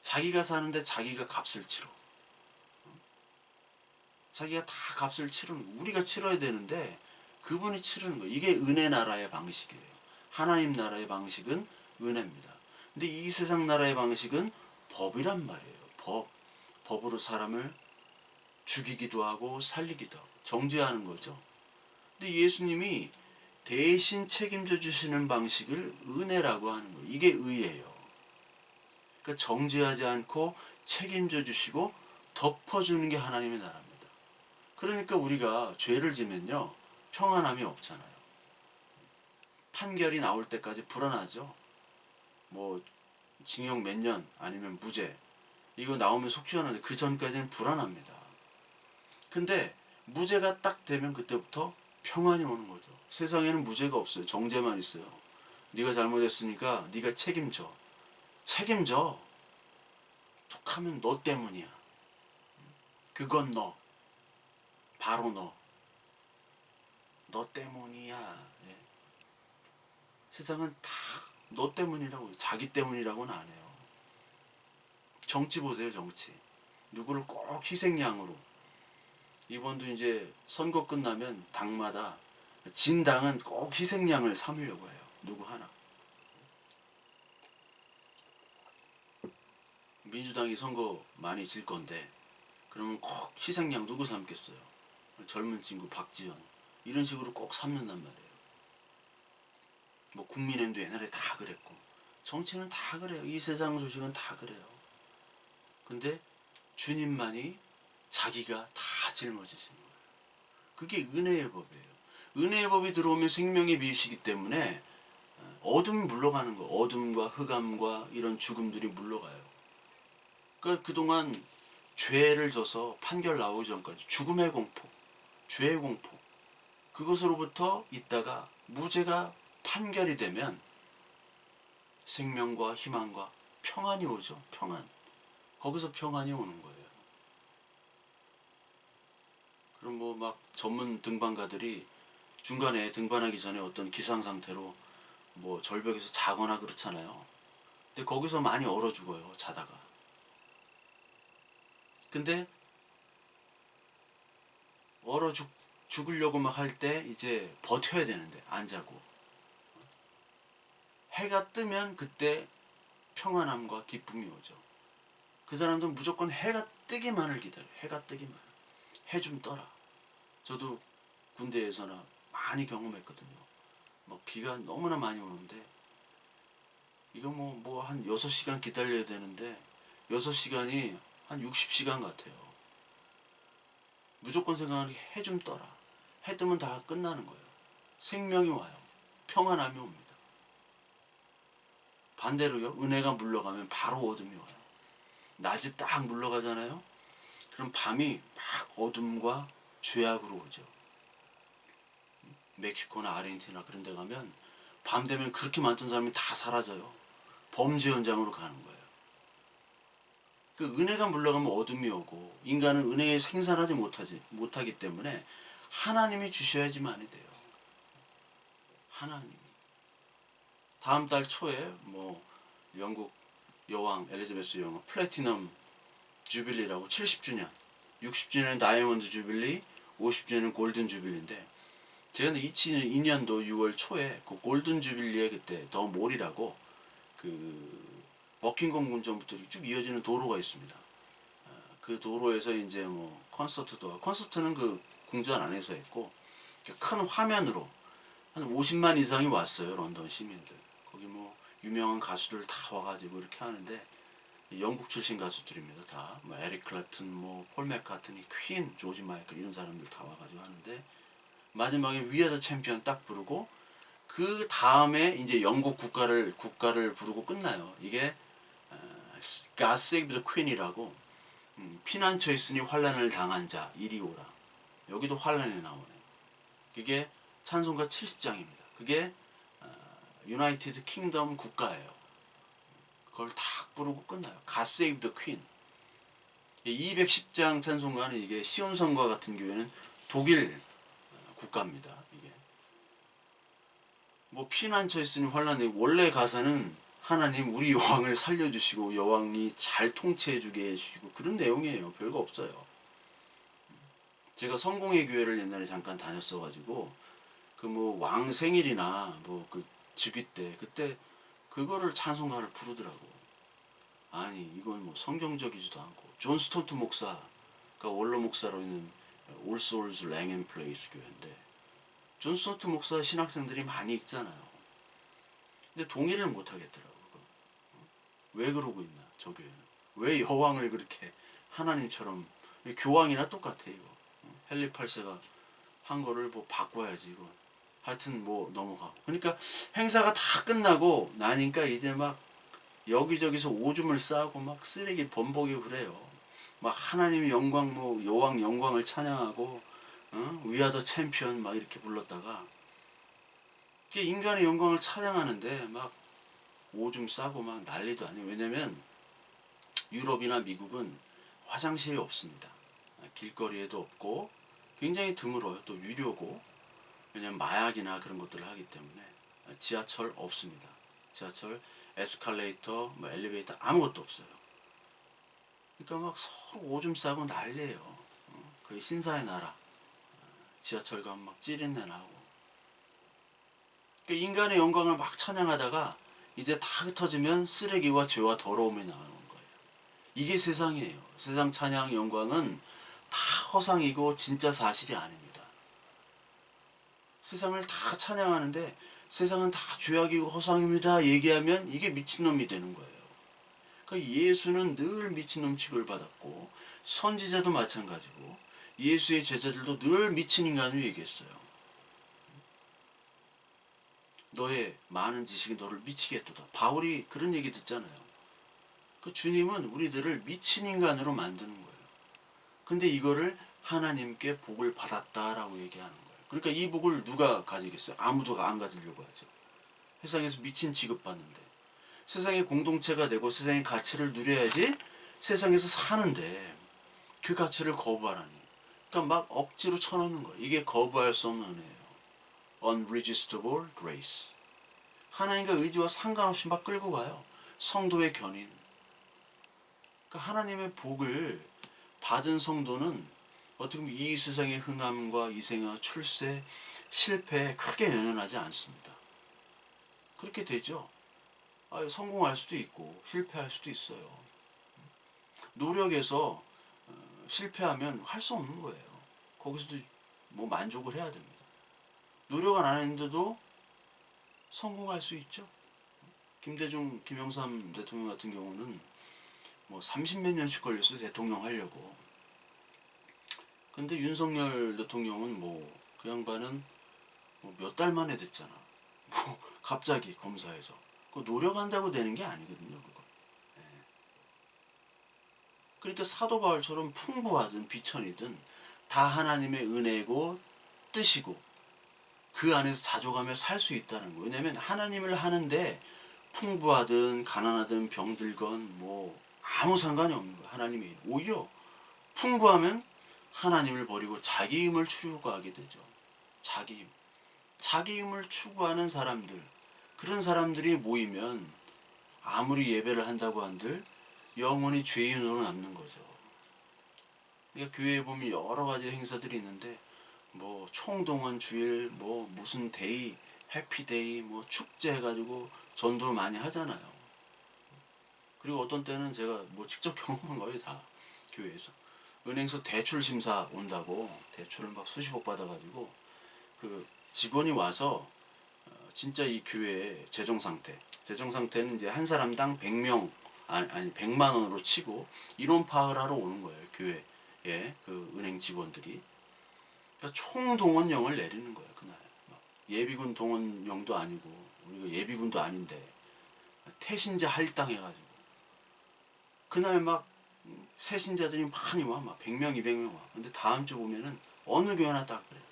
자기가 사는데 자기가 값을 치러. 자기가 다 값을 치르는 거. 우리가 치러야 되는데 그분이 치르는 거예요. 이게 은혜 나라의 방식이에요. 하나님 나라의 방식은 은혜입니다. 근데 이 세상 나라의 방식은 법이란 말이에요. 법으로 사람을 죽이기도 하고 살리기도 하고 정죄하는 거죠. 근데 예수님이 대신 책임져 주시는 방식을 은혜라고 하는 거예요. 이게 의예요. 그러니까 정죄하지 않고 책임져 주시고 덮어주는 게 하나님의 나라입니다. 그러니까 우리가 죄를 지면요 평안함이 없잖아요. 판결이 나올 때까지 불안하죠. 뭐 징역 몇 년 아니면 무죄 이거 나오면 속 시원한데 그 전까지는 불안합니다. 근데 무죄가 딱 되면 그때부터 평안이 오는 거죠. 세상에는 무죄가 없어요. 정죄만 있어요. 네가 잘못했으니까 네가 책임져. 책임져. 툭하면 너 때문이야. 그건 너. 바로 너. 너 때문이야. 예. 세상은 다 너 때문이라고 자기 때문이라고는 안 해요. 정치 보세요. 정치. 누구를 꼭 희생양으로. 이번도 이제 선거 끝나면 당마다 진 당은 꼭 희생양을 삼으려고 해요. 누구 하나. 민주당이 선거 많이 질 건데 그러면 꼭 희생양 누구 삼겠어요? 젊은 친구 박지원 이런 식으로 꼭 삼는단 말이에요. 뭐 국민의힘도 옛날에 다 그랬고 정치는 다 그래요. 이 세상 소식은 다 그래요. 근데 주님만이 자기가 다 짊어지신 거예요. 그게 은혜의 법이에요. 은혜의 법이 들어오면 생명의 빛이기 때문에 어둠이 물러가는 거. 어둠과 흑암과 이런 죽음들이 물러가요. 그러니까 그동안 죄를 져서 판결 나오기 전까지 죽음의 공포, 죄의 공포, 그것으로부터 있다가 무죄가 판결이 되면 생명과 희망과 평안이 오죠. 평안. 거기서 평안이 오는 거예요. 그럼 뭐 막 전문 등반가들이 중간에 등반하기 전에 어떤 기상 상태로 뭐 절벽에서 자거나 그렇잖아요. 근데 거기서 많이 얼어 죽어요. 자다가. 근데 얼어 죽으려고 막 할 때 이제 버텨야 되는데 안 자고 해가 뜨면 그때 평안함과 기쁨이 오죠. 그 사람들은 무조건 해가 뜨기만을 기다려요. 해가 뜨기만. 해 좀 떠라. 저도 군대에서나 많이 경험했거든요. 막 비가 너무나 많이 오는데 이거 뭐 한 6시간 기다려야 되는데 6시간이 한 60시간 같아요. 무조건 생각하는 게 해 좀 떠라. 해 뜨면 다 끝나는 거예요. 생명이 와요. 평안함이 옵니다. 반대로요. 은혜가 물러가면 바로 어둠이 와요. 낮이 딱 물러가잖아요. 그럼 밤이 막 어둠과 죄악으로 오죠. 멕시코나 아르헨티나 그런 데 가면 밤 되면 그렇게 많던 사람이 다 사라져요. 범죄 현장으로 가는 거예요. 그 은혜가 물러가면 어둠이 오고 인간은 은혜에 생산하지 못하기 때문에 하나님이 주셔야지만이 돼요. 하나님이. 다음 달 초에 뭐 영국 여왕 엘리자베스 여왕 플래티넘 주빌리라고 70주년, 60주년은 다이아몬드 주빌리, 50주년은 골든 주빌리인데 제가 2002년도 6월 초에 그 골든 주빌리에 그때 더 몰이라고 그 버킹엄 궁전부터 쭉 이어지는 도로가 있습니다. 그 도로에서 이제 뭐 콘서트는 그 궁전 안에서 했고 큰 화면으로 한 50만 이상이 왔어요. 런던 시민들. 거기 뭐 유명한 가수들 다 와가지고 이렇게 하는데 영국 출신 가수들입니다. 다 뭐 에릭 클랩튼, 뭐 폴 맥카트니, 퀸, 조지 마이클 이런 사람들 다 와가지고 하는데 마지막에 We Are the Champion 딱 부르고 그 다음에 이제 영국 국가를 부르고 끝나요. 이게 God Save the Queen이라고 피난처에 있으니 환란을 당한 자 이리 오라. 여기도 환란이 나오네. 그게 찬송가 70장입니다. 그게 유나이티드 킹덤 국가예요. 그걸 딱 부르고 끝나요. God Save the Queen. 210장 찬송가는 이게 시온성과 같은 교회는 독일 국가입니다. 이게 뭐 피난처에 있으니 환란이 원래 가사는 하나님 우리 여왕을 살려주시고 여왕이 잘 통치해주게 해주시고 그런 내용이에요. 별거 없어요. 제가 성공의 교회를 옛날에 잠깐 다녔어가지고 그 뭐 왕 생일이나 뭐 그 즉위 때 그때 그거를 찬송가를 부르더라고. 아니 이건 뭐 성경적이지도 않고 존 스토트 목사가 원로 목사로 있는 올 소울스 랭 앤 플레이스 교회인데 존 스토트 목사 신학생들이 많이 읽잖아요. 근데 동의를 못 하겠더라고. 왜 그러고 있나 저 교회는. 왜 여왕을 그렇게 하나님처럼 교황이나 똑같아 이거. 헨리 8세가 한 거를 뭐 바꿔야지 이거. 하여튼 뭐 넘어가고. 그러니까 행사가 다 끝나고 나니까 이제 막 여기저기서 오줌을 싸고 막 쓰레기 범벅이 그래요. 막 하나님의 영광 뭐 여왕 영광을 찬양하고 위아더 챔피언 막 이렇게 불렀다가 인간의 영광을 찬양하는데 막 오줌 싸고 막 난리도 아니에요. 왜냐면 유럽이나 미국은 화장실이 없습니다. 길거리에도 없고 굉장히 드물어요. 또 유료고 왜냐면 마약이나 그런 것들을 하기 때문에 지하철 없습니다. 지하철, 에스컬레이터, 뭐 엘리베이터 아무것도 없어요. 그러니까 막 서로 오줌 싸고 난리예요. 그 신사의 나라. 지하철 가면 막 찌린내 나고. 그러니까 인간의 영광을 막 찬양하다가 이제 다 흩어지면 쓰레기와 죄와 더러움이 나오는 거예요. 이게 세상이에요. 세상 찬양 영광은 다 허상이고 진짜 사실이 아닙니다. 세상을 다 찬양하는데 세상은 다 죄악이고 허상입니다 얘기하면 이게 미친놈이 되는 거예요. 그러니까 예수는 늘 미친놈 취급을 받았고 선지자도 마찬가지고 예수의 제자들도 늘 미친 인간을 얘기했어요. 너의 많은 지식이 너를 미치게 했도다. 바울이 그런 얘기 듣잖아요. 그 주님은 우리들을 미친 인간으로 만드는 거예요. 근데 이거를 하나님께 복을 받았다라고 얘기하는 거예요. 그러니까 이 복을 누가 가지겠어요? 아무도 안 가지려고 하죠. 세상에서 미친 취급받는데, 세상의 공동체가 되고 세상의 가치를 누려야지 세상에서 사는데 그 가치를 거부하라니. 그러니까 막 억지로 쳐넣는 거예요. 이게 거부할 수 없는 은혜예요. Unresistible grace. 하나님과 의지와 상관없이 막 끌고 가요. 성도의 견인. 그러니까 하나님의 복을 받은 성도는 어떻게 보면 이 세상의 흔함과 이생과 출세, 실패에 크게 연연하지 않습니다. 그렇게 되죠. 성공할 수도 있고 실패할 수도 있어요. 노력해서 실패하면 할 수 없는 거예요. 거기서도 뭐 만족을 해야 됩니다. 노력을 안 했는데도 성공할 수 있죠. 김대중, 김영삼 대통령 같은 경우는 뭐 30몇 년씩 걸렸어요. 대통령 하려고. 근데 윤석열 대통령은 뭐 그 양반은 뭐 몇 달 만에 됐잖아. 뭐 갑자기 검사에서. 그거 노력한다고 되는 게 아니거든요. 그거. 예. 그러니까 사도 바울처럼 풍부하든 비천이든 다 하나님의 은혜고 뜻이고 그 안에서 자족하며 살 수 있다는 거예요. 왜냐하면 하나님을 하는데 풍부하든 가난하든 병들건 뭐 아무 상관이 없는 거예요. 하나님의 일. 오히려 풍부하면 하나님을 버리고 자기 힘을 추구하게 되죠. 자기 힘. 자기 힘을 추구하는 사람들. 그런 사람들이 모이면 아무리 예배를 한다고 한들 영원히 죄인으로 남는 거죠. 그러니까 교회에 보면 여러 가지 행사들이 있는데 뭐 총동원 주일, 뭐 무슨 데이, 해피데이, 뭐 축제 해가지고 전도 많이 하잖아요. 그리고 어떤 때는 제가 뭐 직접 경험한 거예요, 다 교회에서. 은행에서 대출 심사 온다고 대출을 막 수십억 받아가지고 그 직원이 와서 진짜 이 교회의 재정 상태는 이제 한 사람당 100명 아니 100만 원으로 치고 이론 파악을 하러 오는 거예요, 교회에 그 은행 직원들이. 그러니까 총동원령을 내리는 거예요, 그날. 예비군 동원령도 아니고 우리가 예비군도 아닌데 태신자 할당해가지고 그날 막 새신자들이 많이 와, 막 100명, 200명 와. 근데 다음 주 보면은 어느 교회나 딱 그래요.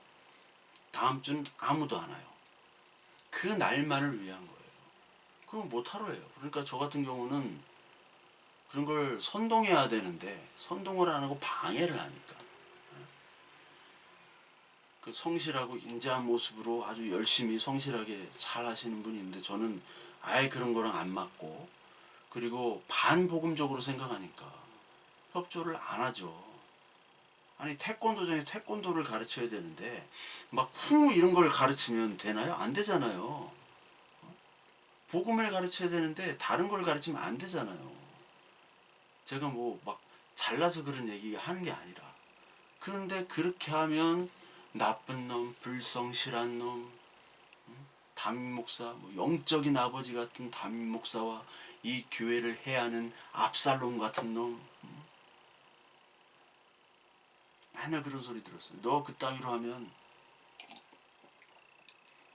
다음 주는 아무도 안 와요. 그 날만을 위한 거예요. 그럼 못하러 해요. 그러니까 저 같은 경우는 그런 걸 선동해야 되는데 선동을 안 하고 방해를 하니까. 그 성실하고 인자한 모습으로 아주 열심히 성실하게 잘 하시는 분이 있는데 저는 아예 그런 거랑 안 맞고 그리고 반복음적으로 생각하니까 협조를 안 하죠. 아니 태권도장에 태권도를 가르쳐야 되는데 막 쿵 이런 걸 가르치면 되나요? 안 되잖아요. 복음을 가르쳐야 되는데 다른 걸 가르치면 안 되잖아요. 제가 뭐 막 잘나서 그런 얘기 하는 게 아니라 그런데 그렇게 하면 나쁜 놈, 불성실한 놈, 담임 목사, 뭐 영적인 아버지 같은 담임 목사와 이 교회를 해하는 압살롬 같은 놈, 맨날 그런 소리 들었어요. 너 그따위로 하면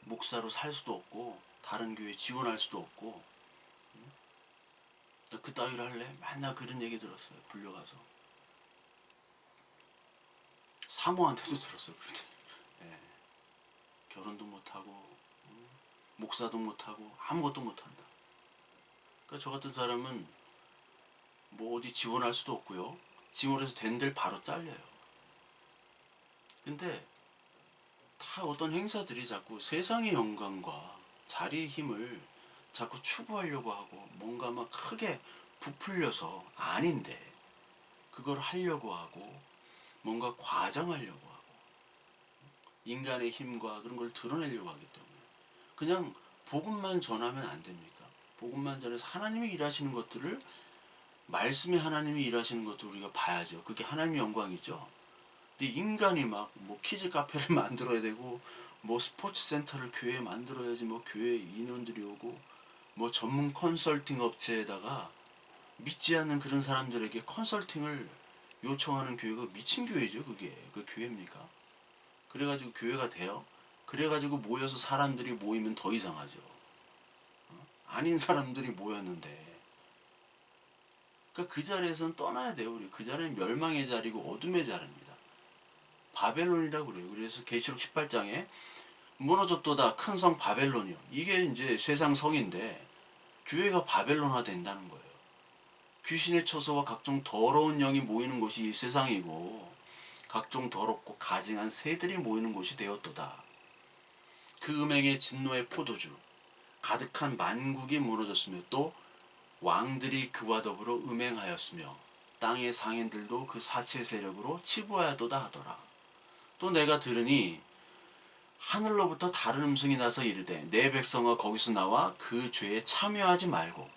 목사로 살 수도 없고 다른 교회 지원할 수도 없고 너 그따위로 할래? 맨날 그런 얘기 들었어요. 불려가서 사모한테도 들었어요. 그랬더니 예, 결혼도 못하고 목사도 못하고 아무것도 못한다. 그러니까 저 같은 사람은 뭐 어디 지원할 수도 없고요. 지원해서 된 데를 바로 잘려요. 근데 다 어떤 행사들이 자꾸 세상의 영광과 자리의 힘을 자꾸 추구하려고 하고 뭔가 막 크게 부풀려서 아닌데 그걸 하려고 하고 뭔가 과장하려고 하고 인간의 힘과 그런 걸 드러내려고 하기 때문에 그냥 복음만 전하면 안 됩니까? 복음만 전해서 하나님이 일하시는 것들을 말씀의 하나님이 일하시는 것도 우리가 봐야죠. 그게 하나님의 영광이죠. 근데 인간이 막 뭐 키즈 카페를 만들어야 되고 뭐 스포츠 센터를 교회에 만들어야지 뭐 교회 인원들이 오고 뭐 전문 컨설팅 업체에다가 믿지 않는 그런 사람들에게 컨설팅을 요청하는 교회가 미친 교회죠. 그게 그 교회입니까? 그래가지고 교회가 돼요. 그래가지고 모여서 사람들이 모이면 더 이상하죠. 아닌 사람들이 모였는데. 그러니까 그 자리에서는 떠나야 돼요. 우리 그 자리는 멸망의 자리고 어둠의 자리입니다. 바벨론이라고 그래요. 그래서 계시록 18장에 무너졌도다 큰 성 바벨론이요. 이게 이제 세상 성인데 교회가 바벨론화 된다는 거예요. 귀신의 처소와 각종 더러운 영이 모이는 곳이 이 세상이고 각종 더럽고 가증한 새들이 모이는 곳이 되었도다. 그 음행의 진노의 포도주 가득한 만국이 무너졌으며 또 왕들이 그와 더불어 음행하였으며 땅의 상인들도 그 사체 세력으로 치부하였도다 하더라. 또 내가 들으니 하늘로부터 다른 음성이 나서 이르되 내 백성아 거기서 나와 그 죄에 참여하지 말고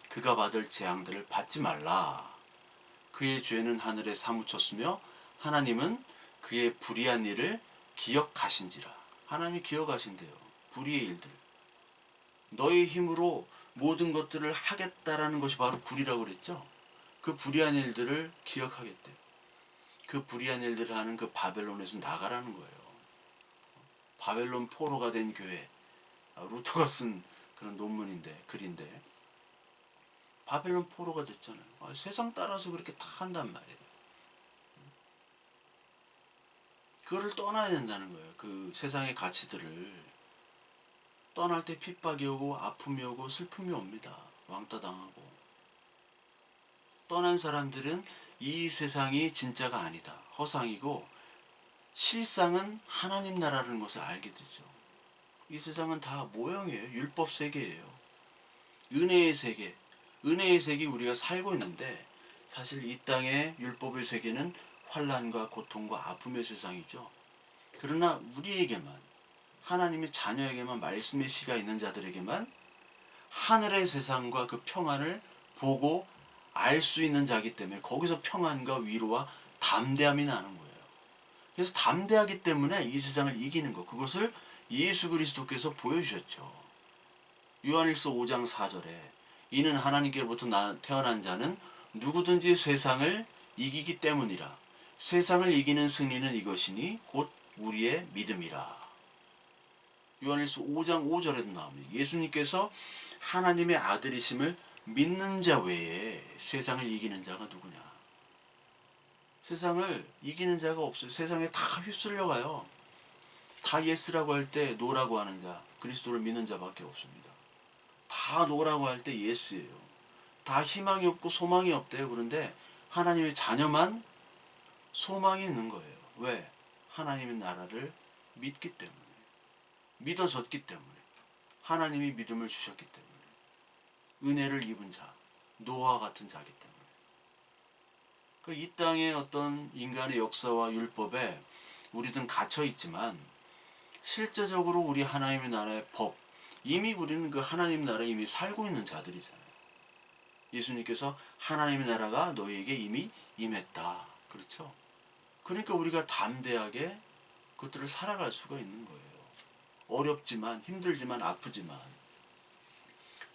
그가 받을 재앙들을 받지 말라. 그의 죄는 하늘에 사무쳤으며 하나님은 그의 불의한 일을 기억하신지라. 하나님이 기억하신대요. 불의의 일들. 너의 힘으로 모든 것들을 하겠다라는 것이 바로 불의라고 그랬죠. 그 불의한 일들을 기억하겠대요. 그 불의한 일들을 하는 그 바벨론에서 나가라는 거예요. 바벨론 포로가 된 교회. 루터가 쓴 그런 논문인데, 글인데 바벨론 포로가 됐잖아요. 세상 따라서 그렇게 다 한단 말이에요. 그거를 떠나야 된다는 거예요. 그 세상의 가치들을. 떠날 때 핍박이 오고 아픔이 오고 슬픔이 옵니다. 왕따 당하고. 떠난 사람들은 이 세상이 진짜가 아니다. 허상이고 실상은 하나님 나라라는 것을 알게 되죠. 이 세상은 다 모형이에요. 율법 세계예요. 은혜의 세계. 은혜의 세계 우리가 살고 있는데 사실 이 땅의 율법의 세계는 환난과 고통과 아픔의 세상이죠. 그러나 우리에게만 하나님의 자녀에게만 말씀의 씨가 있는 자들에게만 하늘의 세상과 그 평안을 보고 알 수 있는 자기 때문에 거기서 평안과 위로와 담대함이 나는 거예요. 그래서 담대하기 때문에 이 세상을 이기는 것, 그것을 예수 그리스도께서 보여주셨죠. 요한일서 5장 4절에 이는 하나님께로부터 태어난 자는 누구든지 세상을 이기기 때문이라. 세상을 이기는 승리는 이것이니 곧 우리의 믿음이라. 요한일서 5장 5절에도 나옵니다. 예수님께서 하나님의 아들이심을 믿는 자 외에 세상을 이기는 자가 누구냐. 세상을 이기는 자가 없어요. 세상에 다 휩쓸려가요. 다 예스라고 할 때 노라고 하는 자, 그리스도를 믿는 자밖에 없습니다. 다 노라고 할 때 예스예요. 다 희망이 없고 소망이 없대요. 그런데 하나님의 자녀만 소망이 있는 거예요. 왜? 하나님의 나라를 믿기 때문에. 믿어졌기 때문에. 하나님이 믿음을 주셨기 때문에. 은혜를 입은 자, 노아와 같은 자기 때문에. 이 땅의 어떤 인간의 역사와 율법에 우리는 갇혀 있지만 실제적으로 우리 하나님의 나라의 법, 이미 우리는 그 하나님 나라에 이미 살고 있는 자들이잖아요. 예수님께서 하나님의 나라가 너희에게 이미 임했다. 그렇죠? 그러니까 우리가 담대하게 그것들을 살아갈 수가 있는 거예요. 어렵지만 힘들지만 아프지만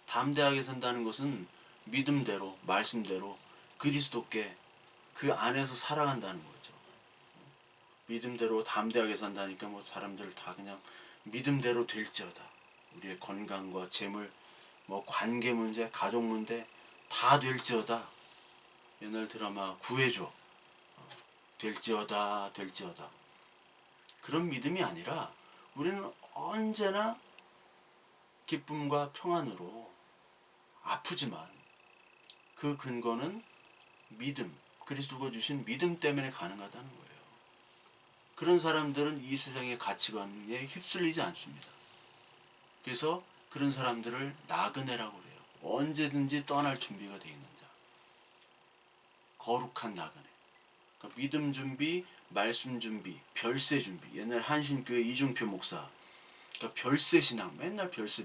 담대하게 산다는 것은 믿음대로 말씀대로 그리스도께 그 안에서 살아간다는 거죠. 믿음대로 담대하게 산다니까 뭐 사람들 다 그냥 믿음대로 될지어다. 우리의 건강과 재물, 뭐 관계 문제, 가족 문제 다 될지어다. 옛날 드라마 구해줘. 될지어다, 될지어다. 그런 믿음이 아니라 우리는 언제나 기쁨과 평안으로 아프지만 그 근거는 믿음, 그리스도가 주신 믿음 때문에 가능하다는 거예요. 그런 사람들은 이 세상의 가치관에 휩쓸리지 않습니다. 그래서 그런 사람들을 나그네라고 그래요. 언제든지 떠날 준비가 되어 있는 자. 거룩한 나그네. 그러니까 믿음 준비, 말씀 준비, 별세 준비. 옛날 한신교회 이중표 목사. 그러니까 별세 신앙. 맨날 별세.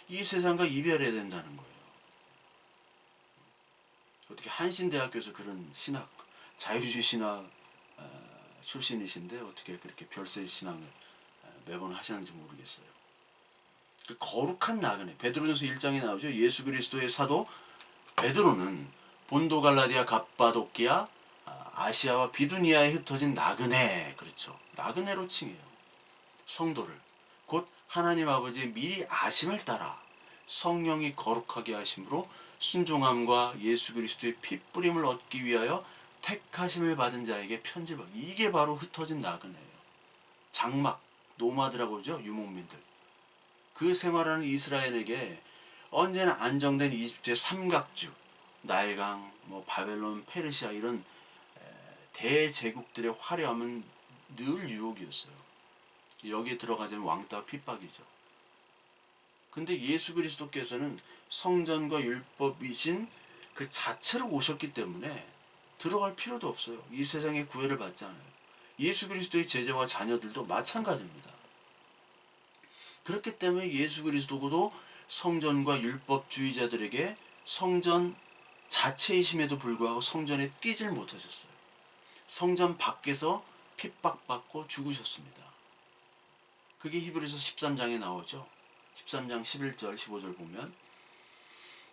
이 세상과 이별해야 된다는 거예요. 어떻게 한신대학교에서 그런 신학, 자유주의 신학 출신이신데 어떻게 그렇게 별세 신앙을 매번 하시는지 모르겠어요. 그 거룩한 나그네. 베드로전서 1장에 나오죠. 예수 그리스도의 사도 베드로는 본도 갈라디아 갑바도키아 아시아와 비두니아에 흩어진 나그네. 그렇죠. 나그네로 칭해요. 성도를. 곧 하나님 아버지의 미리 아심을 따라 성령이 거룩하게 하심으로 순종함과 예수 그리스도의 핏뿌림을 얻기 위하여 택하심을 받은 자에게 편지받. 이게 바로 흩어진 나그네예요. 장막, 노마드라고 그러죠. 유목민들. 그 생활하는 이스라엘에게 언제나 안정된 이집트의 삼각주, 나일강, 바벨론, 페르시아 이런 대제국들의 화려함은 늘 유혹이었어요. 여기에 들어가자면 왕따 핍박이죠. 근데 예수 그리스도께서는 성전과 율법이신 그 자체로 오셨기 때문에 들어갈 필요도 없어요. 이 세상에 구애를 받지 않아요. 예수 그리스도의 제자와 자녀들도 마찬가지입니다. 그렇기 때문에 예수 그리스도도 성전과 율법주의자들에게 성전 자체이심에도 불구하고 성전에 끼질 못하셨어요. 성전 밖에서 핍박받고 죽으셨습니다. 그게 히브리서 13장에 나오죠. 13장 11절 15절 보면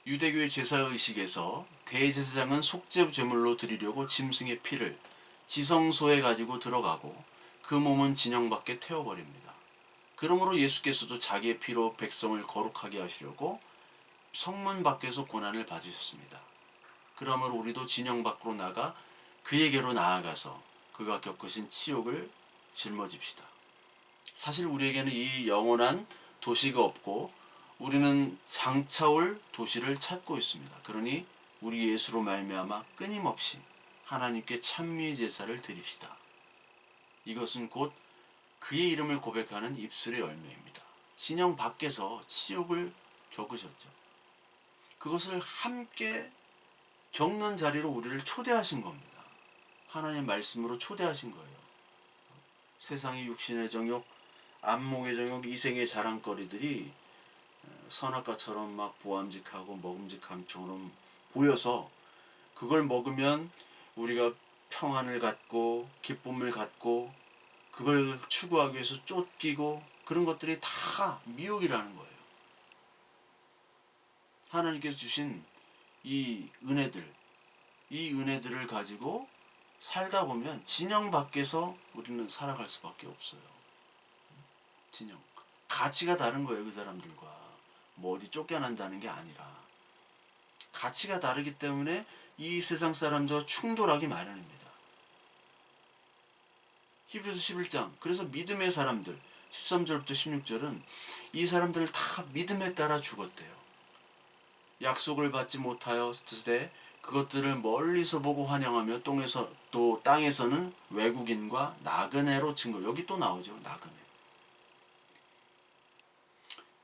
유대교의 제사의식에서 대제사장은 속죄 제물로 드리려고 짐승의 피를 지성소에 가지고 들어가고 그 몸은 진영 밖에 태워버립니다. 그러므로 예수께서도 자기의 피로 백성을 거룩하게 하시려고 성문 밖에서 고난을 받으셨습니다. 그러므로 우리도 진영 밖으로 나가 그에게로 나아가서 그가 겪으신 치욕을 짊어집시다. 사실 우리에게는 이 영원한 도시가 없고 우리는 장차올 도시를 찾고 있습니다. 그러니 우리 예수로 말미암아 끊임없이 하나님께 찬미의 제사를 드립시다. 이것은 곧 그의 이름을 고백하는 입술의 열매입니다. 진영 밖에서 치욕을 겪으셨죠. 그것을 함께 겪는 자리로 우리를 초대하신 겁니다. 하나님 말씀으로 초대하신 거예요. 세상의 육신의 정욕, 안목의 정욕, 이생의 자랑거리들이 선악과처럼 막 보암직하고 먹음직함처럼 보여서 그걸 먹으면 우리가 평안을 갖고 기쁨을 갖고 그걸 추구하기 위해서 쫓기고 그런 것들이 다 미혹이라는 거예요. 하나님께서 주신 이 은혜들을 가지고 살다 보면 진영 밖에서 우리는 살아갈 수밖에 없어요. 진영. 가치가 다른 거예요, 그 사람들과. 어디 쫓겨난다는 게 아니라. 가치가 다르기 때문에 이 세상 사람들과 충돌하기 마련입니다. 히브리서 11장. 그래서 믿음의 사람들 13절부터 16절은 이 사람들을 다 믿음에 따라 죽었대요. 약속을 받지 못하여 드되 그것들을 멀리서 보고 환영하며 또 땅에서는 외국인과 나그네로 증거. 여기 또 나오죠. 나그네.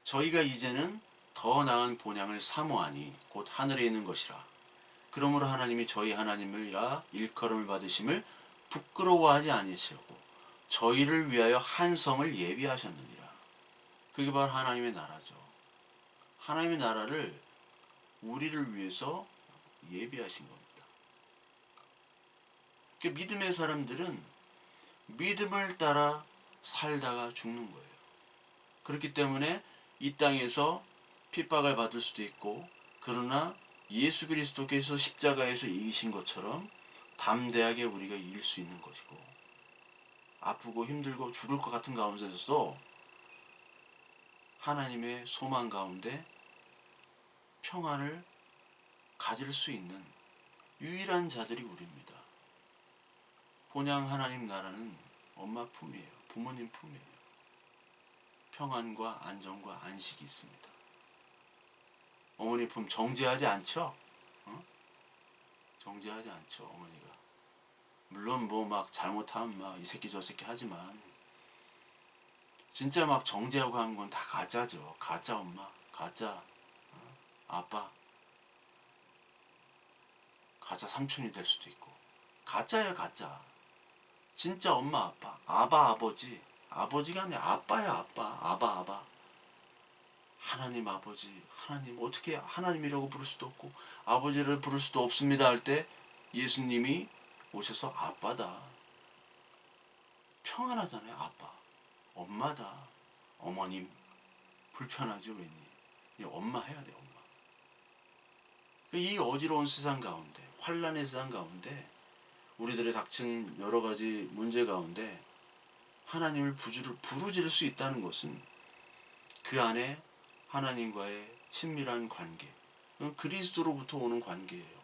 저희가 이제는 더 나은 본향을 사모하니 곧 하늘에 있는 것이라. 그러므로 하나님이 저희 하나님이라 일컬음을 받으심을 부끄러워하지 아니시고 저희를 위하여 한 성을 예비하셨느니라. 그게 바로 하나님의 나라죠. 하나님의 나라를 우리를 위해서 예비하신 겁니다. 믿음의 사람들은 믿음을 따라 살다가 죽는 거예요. 그렇기 때문에 이 땅에서 핍박을 받을 수도 있고, 그러나 예수 그리스도께서 십자가에서 이기신 것처럼 담대하게 우리가 이길 수 있는 것이고, 아프고 힘들고 죽을 것 같은 가운데서도 하나님의 소망 가운데 평안을 가질 수 있는 유일한 자들이 우리입니다. 본향 하나님 나라는 엄마 품이에요. 부모님 품이에요. 평안과 안정과 안식이 있습니다. 어머니 품 정죄하지 않죠? 정죄하지 않죠, 어머니가. 물론 막 잘못하면 막 이 새끼 저 새끼 하지만 진짜 막 정죄하고 하는 건 다 가짜죠. 가짜 엄마, 가짜 아빠, 가짜 삼촌이 될 수도 있고. 가짜예요, 가짜. 진짜 엄마, 아빠, 아버지. 아버지가 아니라 아빠야, 아빠. 아바. 하나님 아버지, 하나님 어떻게 하나님이라고 부를 수도 없고 아버지를 부를 수도 없습니다 할 때 예수님이 오셔서 아빠다. 평안하잖아요, 아빠. 엄마다. 어머님. 불편하죠, 왠지. 엄마 해야 돼, 엄마. 이 어지러운 세상 가운데, 환란의 세상 가운데 우리들의 닥친 여러 가지 문제 가운데 하나님을 부르짖을 수 있다는 것은 그 안에 하나님과의 친밀한 관계, 그건 그리스도로부터 오는 관계예요.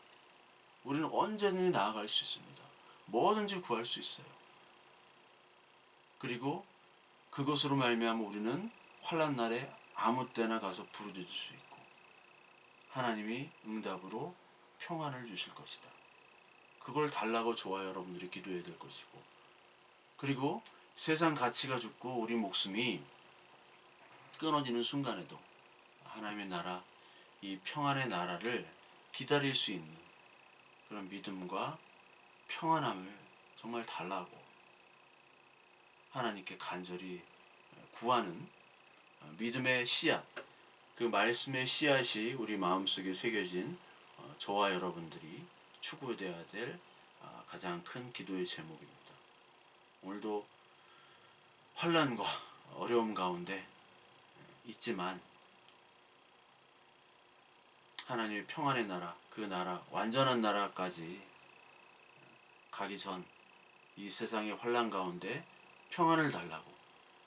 우리는 언제든지 나아갈 수 있습니다. 뭐든지 구할 수 있어요. 그리고 그것으로 말미암아 우리는 환난 날에 아무 때나 가서 부르짖을 수 있고 하나님이 응답으로 평안을 주실 것이다. 그걸 달라고 저와 여러분들이 기도해야 될 것이고, 그리고 세상 가치가 죽고 우리 목숨이 끊어지는 순간에도 하나님의 나라, 이 평안의 나라를 기다릴 수 있는 그런 믿음과 평안함을 정말 달라고 하나님께 간절히 구하는 믿음의 씨앗, 그 말씀의 씨앗이 우리 마음속에 새겨진 저와 여러분들이 추구되어야 될 가장 큰 기도의 제목입니다. 오늘도 환난과 어려움 가운데 있지만 하나님의 평안의 나라, 그 나라, 완전한 나라까지 가기 전 이 세상의 환난 가운데 평안을 달라고,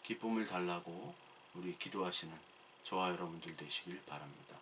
기쁨을 달라고 우리 기도하시는 저와 여러분들 되시길 바랍니다.